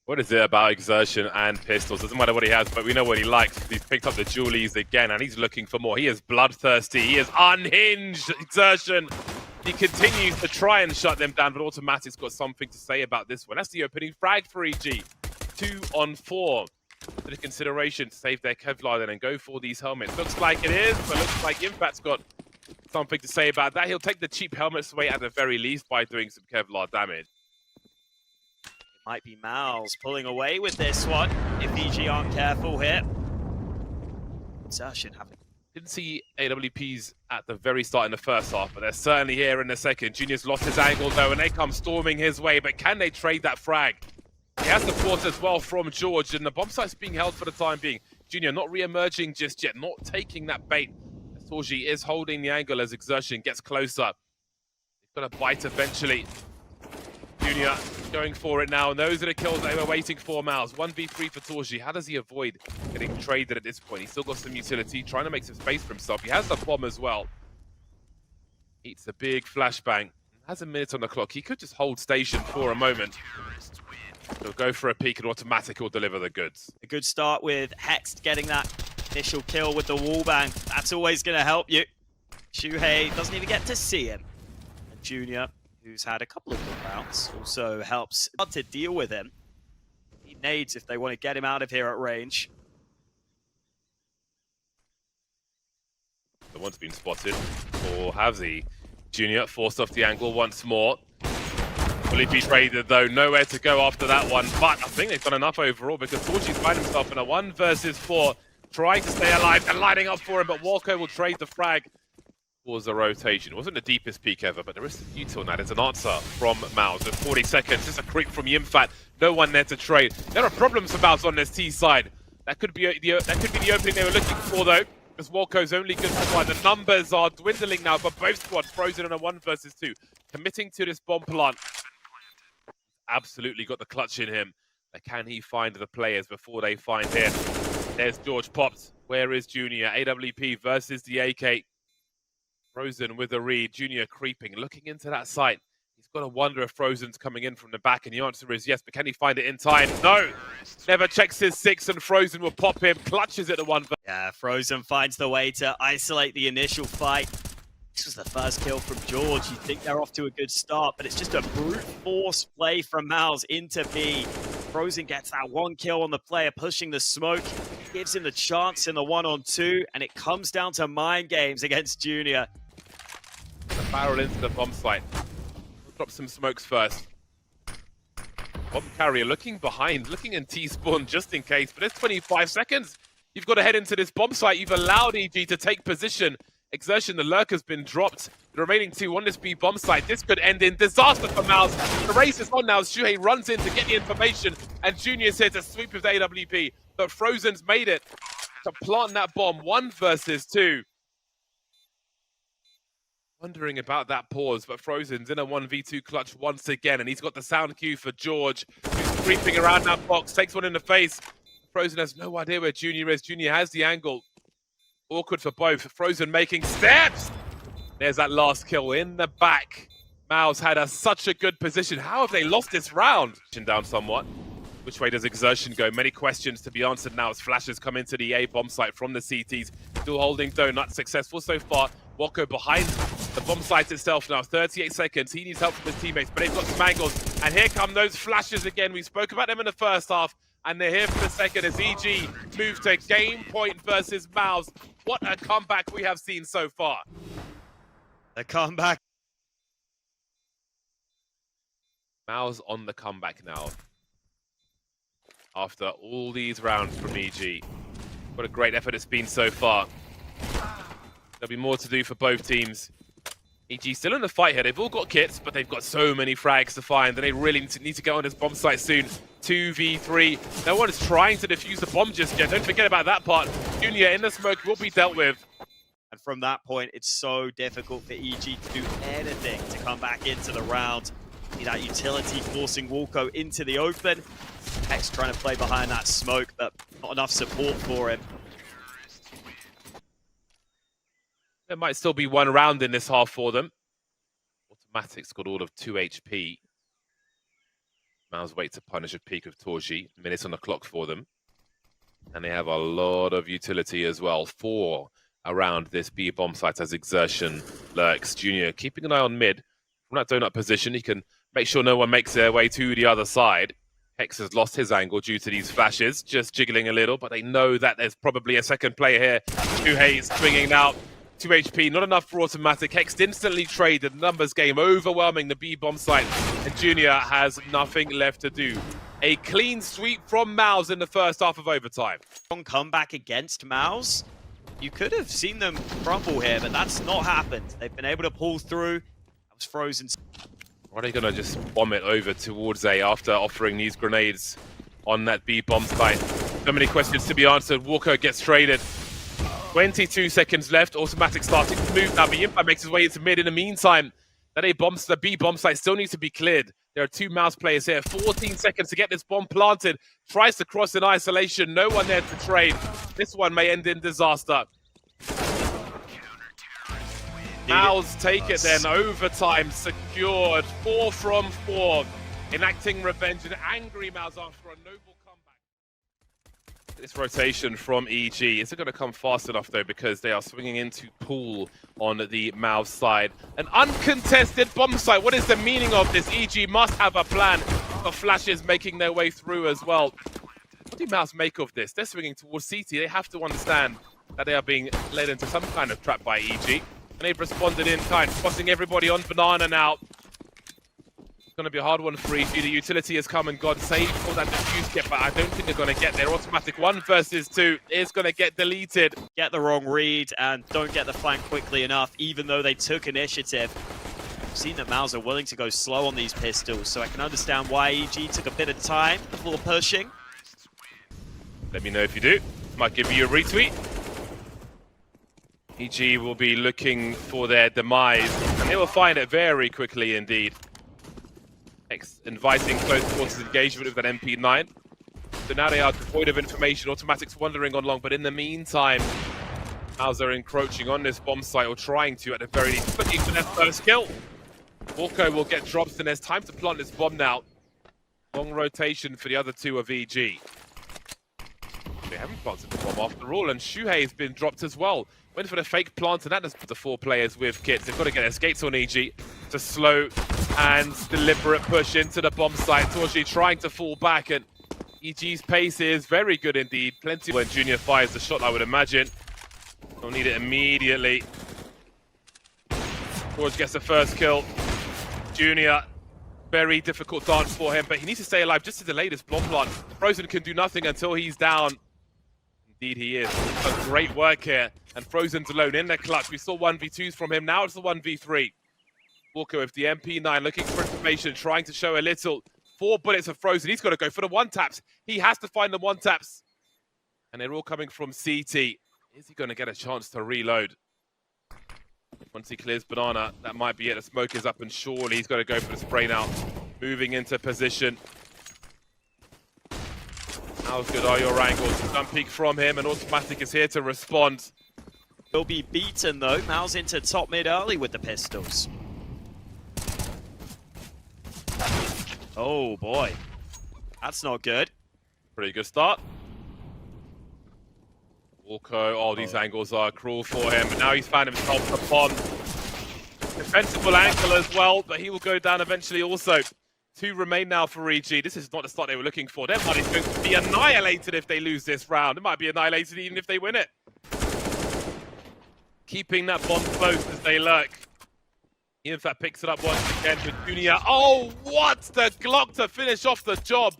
What is it about Exertion and pistols? Doesn't matter what he has, but we know what he likes. He's picked up the Julies again, and he's looking for more. He is bloodthirsty. He is unhinged. Exertion. He continues to try and shut them down, but Automatic's got something to say about this one. That's the opening frag for EG. 2 on 4. For the consideration to save their Kevlar then and go for these helmets. Looks like it is, but looks like Impact's got something to say about that. He'll take the cheap helmets away at the very least by doing some Kevlar damage. Might be Mouse pulling away with this one if EG aren't careful here. Exertion having. Didn't see AWPs at the very start in the first half, but they're certainly here in the second. Junior's lost his angle though, and they come storming his way, but can they trade that frag? He has support as well from George, and the bomb site's being held for the time being. Junior not re-emerging just yet, not taking that bait. Torji is holding the angle as Exertion gets closer. He's got a bite eventually. Junior going for it now, and those are the kills they were waiting for. Mouse 1v3 for Torji. How does he avoid getting traded at this point? He's still got some utility, trying to make some space for himself. He has the bomb as well. Eats a big flashbang. Has a minute on the clock. He could just hold station for a moment. He'll go for a peek and Automatic will deliver the goods. A good start with Hex getting that initial kill with the wallbang. That's always going to help you. Shuhei doesn't even get to see him. And Junior, who's had a couple of good rounds, also helps to deal with him. He nades if they want to get him out of here at range. The one's been spotted for Havzi. Junior forced off the angle once more. Fully traded though, nowhere to go after that one, but I think they've done enough overall because Torchi's find himself in a 1 versus 4, trying to stay alive and lining up for him, but Walker will trade the frag towards the rotation. It wasn't the deepest peak ever, but there is some util on that. It's an answer from Mouse. There's 40 seconds, just a creep from Yimfat, no one there to trade. There are problems for Mouse on this T side. That could be the opening they were looking for though, because Walco's only good for 1. The numbers are dwindling now, but both squads frozen in a 1 versus 2. Committing to this bomb plant. Absolutely got the clutch in him. But can he find the players before they find him? There's George popped. Where is Junior? AWP versus the AK. Frozen with a read. Junior creeping, looking into that site. He's got to wonder if Frozen's coming in from the back, and the answer is yes, but can he find it in time? No! Never checks his 6, and Frozen will pop him. Clutches it to 1. Yeah, Frozen finds the way to isolate the initial fight. This was the first kill from George. You think they're off to a good start, but it's just a brute force play from Mouse into B. Frozen gets that 1 kill on the player, pushing the smoke. Gives him the chance in the 1-on-2, and it comes down to mind games against Junior. The barrel into the bomb site. We'll drop some smokes first. Bomb carrier looking behind, looking in T-spawn just in case, but it's 25 seconds. You've got to head into this bomb site. You've allowed EG to take position. Exertion, the lurk has been dropped. The remaining 2 on this B bomb site. This could end in disaster for Mouse. The race is on now. Shuhei runs in to get the information, and Junior's here to sweep with the AWP. But Frozen's made it to plant that bomb. 1 versus 2. Wondering about that pause, but Frozen's in a 1v2 clutch once again, and he's got the sound cue for George, who's creeping around that box, takes one in the face. Frozen has no idea where Junior is. Junior has the angle. Awkward for both. Frozen making steps. There's that last kill in the back. Mouse had such a good position. How have they lost this round? Down somewhat. Which way does Exertion go? Many questions to be answered now as flashes come into the A bomb site from the CTs. Still holding Donut. Successful so far. Walko behind the bomb site itself now. 38 seconds. He needs help from his teammates, but they've got some angles. And here come those flashes again. We spoke about them in the first half. And they're here for the second as EG move to game point versus Mouse. What a comeback we have seen so far. The comeback. Mouse on the comeback now. after all these rounds from EG. What a great effort it's been so far. There'll be more to do for both teams. EG still in the fight here. They've all got kits, but they've got so many frags to find, and they really need to get on this bomb site soon. 2v3. No one is trying to defuse the bomb just yet. Don't forget about that part. Junior in the smoke will be dealt with. And from that point, it's so difficult for EG to do anything to come back into the round. See that utility forcing Walko into the open. Hex trying to play behind that smoke, but not enough support for him. There might still be one round in this half for them. Automatic's got all of 2 HP. Mouse wait to punish a peak of Torji. Minutes on the clock for them. And they have a lot of utility as well. 4 around this B bomb site as Exertion lurks. Junior keeping an eye on mid. From that donut position, he can make sure no one makes their way to the other side. Hex has lost his angle due to these flashes. Just jiggling a little, but they know that there's probably a second player here. Shuhei swinging now. 2 HP, not enough for automatic. Hex instantly traded. The numbers game overwhelming the B bomb site. And Junior has nothing left to do. A clean sweep from Mouse in the first half of overtime. Strong comeback against Mouse. You could have seen them crumble here, but that's not happened. They've been able to pull through. That was frozen. Are they going to just bomb it over towards A after offering these grenades on that B bomb site? So many questions to be answered. Walker gets traded. 22 seconds left. Automatic starting to move now. The Impact makes his way into mid. In the meantime, the B bomb site still needs to be cleared. There are 2 Mouse players here. 14 seconds to get this bomb planted. Tries to cross in isolation. No one there to trade. This one may end in disaster. Mouse take it then. Overtime secured. 4 from 4. Enacting revenge. An angry Mouse after a noble comeback. This rotation from EG isn't going to come fast enough though, because they are swinging into pool on the Mouse side. An uncontested bomb site. What is the meaning of this? EG must have a plan. The flashes making their way through as well. What do Mouse make of this? They're swinging towards CT. They have to understand that they are being led into some kind of trap by EG. And they've responded in kind, tossing everybody on banana now. It's going to be a hard one for EG. The utility has come and gone. Save for that diffuse kit, but I don't think they're going to get their automatic 1 versus 2 is going to get deleted. Get the wrong read and don't get the flank quickly enough, even though they took initiative. I've seen that Mouse are willing to go slow on these pistols, so I can understand why EG took a bit of time before pushing. Let me know if you do. Might give you a retweet. EG will be looking for their demise, and they will find it very quickly indeed. Next, inviting close quarters engagement with that MP9. So now they are devoid of information. Automatic's wandering on long, but in the meantime, Mouse are encroaching on this bomb site, or trying to at the very least, looking for their first kill. Walko will get drops, and there's time to plant this bomb now. Long rotation for the other 2 of EG. They haven't planted the bomb after all, and Shuhei has been dropped as well. Went for the fake plant, and that does put the 4 players with kits. They've got to get their skates on EG to slow and deliberate push into the bomb site. Torji trying to fall back, and EG's pace is very good indeed. Plenty when Junior fires the shot, I would imagine. They'll need it immediately. George gets the first kill. Junior, very difficult dance for him, but he needs to stay alive just to delay this bomb plant. Frozen can do nothing until he's down. Indeed he is. Some great work here. And Frozen's alone in the clutch. We saw 1v2s from him. Now it's the 1v3. Walker with the MP9 looking for information, trying to show a little. 4 bullets of Frozen. He's got to go for the 1-taps. He has to find the 1-taps. And they're all coming from CT. Is he going to get a chance to reload? Once he clears banana, that might be it. The smoke is up, and surely he's got to go for the spray now. Moving into position. How good are your angles? Some peek from him, and Automatic is here to respond. Will be beaten though. Mouse into top mid early with the pistols. Oh boy, that's not good. Pretty good start. Walko, oh, these angles are cruel for him, but now he's found himself upon defensible angle as well, but he will go down eventually also. 2 remain now for EG. This is not the start they were looking for. Their money's going to be annihilated if they lose this round. It might be annihilated even if they win it. Keeping that bomb close as they lurk. He in fact picks it up once again with Junior. Oh, what the Glock to finish off the job.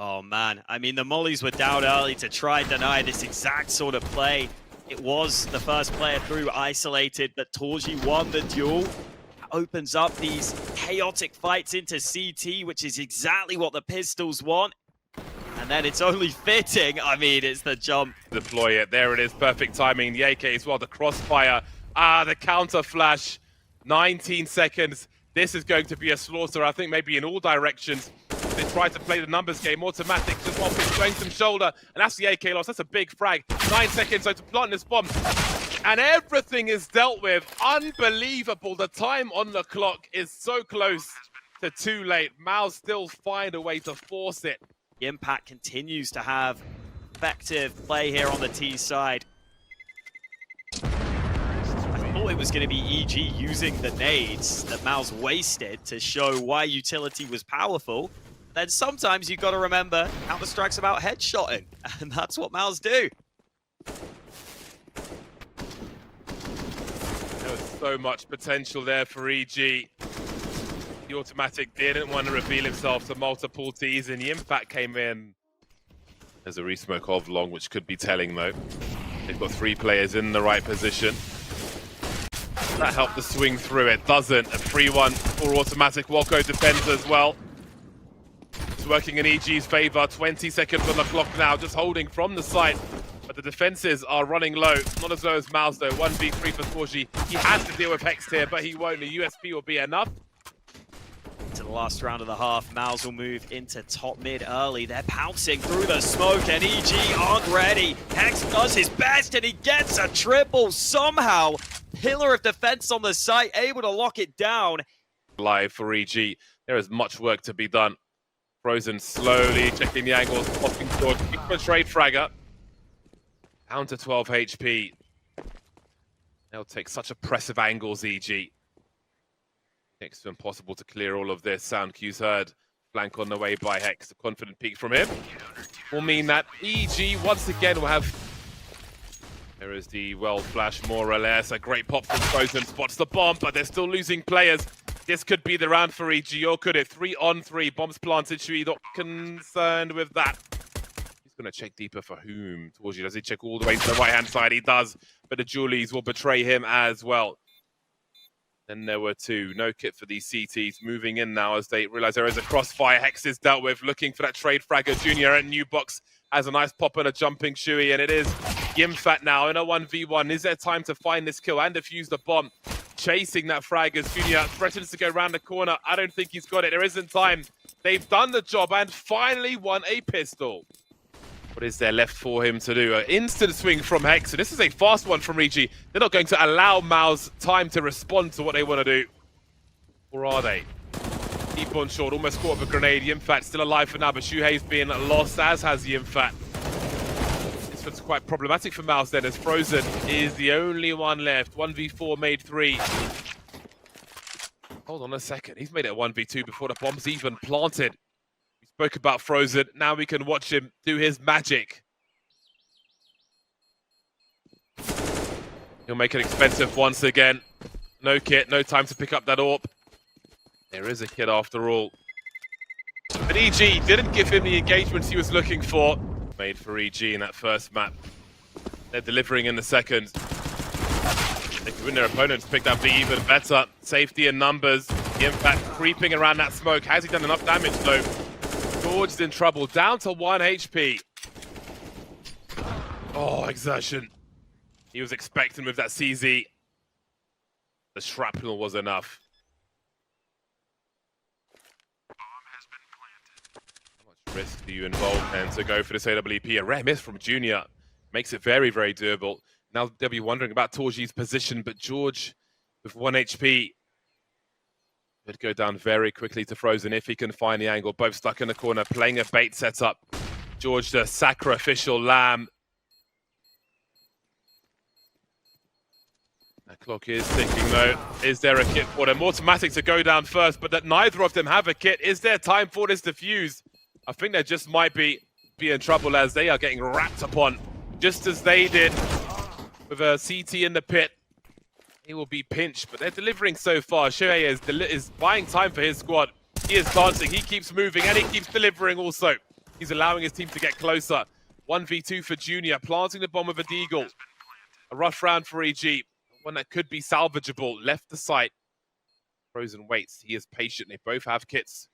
Oh man, I mean the mollies were down early to try and deny this exact sort of play. It was the first player through isolated, but Torji won the duel. Opens up these chaotic fights into CT, which is exactly what the Pistols want. And then it's only fitting, I mean, it's the jump. Deploy it, there it is, perfect timing. The AK as well, the crossfire. The counter flash, 19 seconds. This is going to be a slaughter, I think maybe in all directions. They tried to play the numbers game, automatic, just one pitch, going some shoulder, and that's the AK loss, that's a big frag. 9 seconds, so to plant this bomb. And everything is dealt with, unbelievable. The time on the clock is so close to too late. Mouse still find a way to force it. The Impact continues to have effective play here on the T side. I thought it was going to be EG using the nades that Mouse wasted to show why utility was powerful. Then sometimes you've got to remember Counter-Strike's about headshotting, and that's what Mouse do. There was so much potential there for EG. The automatic didn't want to reveal himself to multiple Ts, and the Impact came in. There's a resmoke of long, which could be telling though. They've got 3 players in the right position. That helped the swing through it. Doesn't. A 3-1 for automatic. Woko defends as well. It's working in EG's favor. 20 seconds on the clock now, just holding from the site. But the defenses are running low. Not as low as Mouse though. 1v3 for Torji. He has to deal with Hex here, but he won't. The USP will be enough. To the last round of the half, Mouse will move into top mid early. They're pouncing through the smoke and EG aren't ready. Hex does his best and he gets a triple somehow. Pillar of defense on the site, able to lock it down. Live for EG. There is much work to be done. Frozen slowly checking the angles, popping forward. Big trade fragger. Down to 12 HP. They'll take such oppressive angles, EG. Next to impossible to clear all of this. Sound cues heard. Flank on the way by Hex. A confident peek from him will mean that EG once again will have... There is the well flash, more or less. A great pop from Frozen. Spots the bomb, but they're still losing players. This could be the round for EG, or could it? 3-on-3. Bombs planted. Shui not concerned with that. He's going to check deeper for whom? Torji, does he check all the way to the right-hand side? He does, but the Julies will betray him as well. Then there were 2. No kit for these CTs. Moving in now as they realize there is a crossfire. Hex is dealt with. Looking for that trade fragger. Junior at New Box has a nice pop and a jumping Shui, and it is Yimfat now in a 1v1. Is there time to find this kill and defuse the bomb? Chasing that frag as Junior threatens to go around the corner. I don't think he's got it. There isn't time. They've done the job and finally won a pistol. What is there left for him to do? An instant swing from Hex. So this is a fast one from EG. They're not going to allow Mouse time to respond to what they want to do. Or are they? Deep on short, almost caught up a grenade. Yimfat still alive for now, but Shuhei's being lost, as has Yimfat. This one's quite problematic for Mouse then, as Frozen is the only one left. 1v4 made 3. Hold on a second. He's made it a 1v2 before the bomb's even planted. We spoke about Frozen. Now we can watch him do his magic. He'll make it expensive once again. No kit, no time to pick up that AWP. There is a kit after all. But EG didn't give him the engagements he was looking for. Made for EG in that first map. They're delivering in the second. They could win their opponents, pick that B even better. Safety in numbers. The Impact creeping around that smoke. Has he done enough damage though? George's in trouble, down to 1 HP. Oh, exertion. He was expecting with that CZ. The shrapnel was enough. How much risk do you involve then to go for this AWP? A rare miss from Junior. Makes it very, very doable. Now they'll be wondering about Torji's position, but George with 1 HP could go down very quickly to Frozen if he can find the angle. Both stuck in the corner, playing a bait setup. George, the sacrificial lamb. That clock is ticking though. Is there a kit for them? Automatic to go down first, but that neither of them have a kit. Is there time for this defuse? I think they just might be in trouble as they are getting wrapped upon, just as they did with a CT in the pit. He will be pinched, but they're delivering so far. Shohei is buying time for his squad. He is dancing, he keeps moving, and he keeps delivering also. He's allowing his team to get closer. 1v2 for Junior, planting the bomb with a deagle. A rough round for EG. One that could be salvageable. Left the site. Frozen waits. He is patient. They both have kits.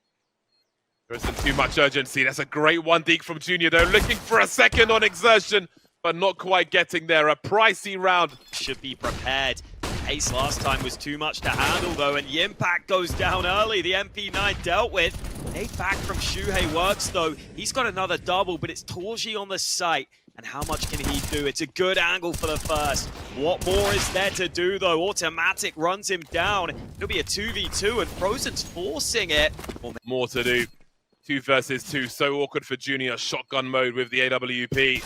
There isn't too much urgency. That's a great one dig from Junior, though. Looking for a second on exertion, but not quite getting there. A pricey round. Should be prepared. Pace last time was too much to handle, though, and the impact goes down early. The MP9 dealt with. 8 back from Shuhei works, though. He's got another double, but it's Torji on the site. And how much can he do? It's a good angle for the first. What more is there to do, though? Automatic runs him down. It'll be a 2v2, and Frozen's forcing it. More to do. 2 versus 2. So awkward for Junior. Shotgun mode with the AWP.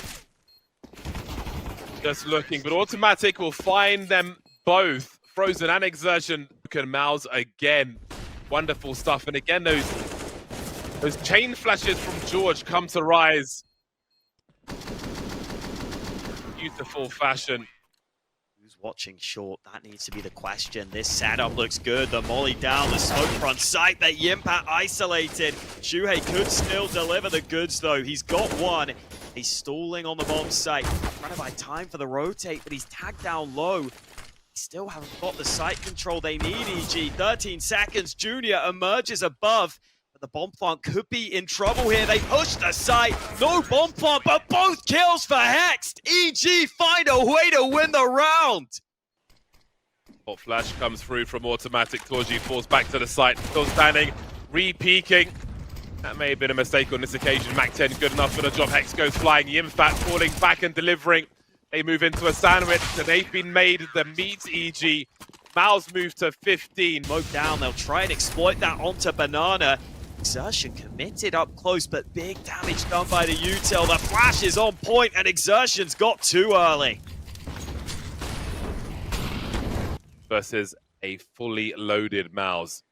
Just looking, but Automatic will find them both. Frozen and Exertion. Can mouse again. Wonderful stuff. And again, those chain flashes from George come to rise. Beautiful fashion. Who's watching short? That needs to be the question. This setup looks good. The molly down, the smoke front sight, that Yimpat isolated. Shuhei could still deliver the goods, though. He's got one. He's stalling on the bomb site. Trying to buy time for the rotate, but he's tagged down low. Still haven't got the site control they need, EG. 13 seconds. Junior emerges above. The bomb plant could be in trouble here. They push the site. No bomb plant, but both kills for Hexed. EG find a way to win the round. Hot flash comes through from Automatic. Torji falls back to the site. Still standing, re-peeking. That may have been a mistake on this occasion. Mac 10 good enough for the job. Hex goes flying. Yimfat falling back and delivering. They move into a sandwich, and they've been made the meat, EG. Mouse move to 15. Smoke down. They'll try and exploit that onto Banana. Exertion committed up close, but big damage done by the util. The flash is on point, and Exertion's got too early. Versus a fully loaded Mouse.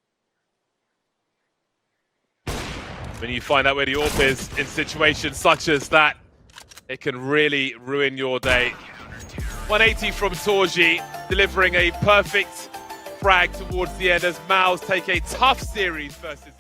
When you find out where the AWP is in situations such as that, it can really ruin your day. 180 from Torji, delivering a perfect frag towards the end as Mouse take a tough series versus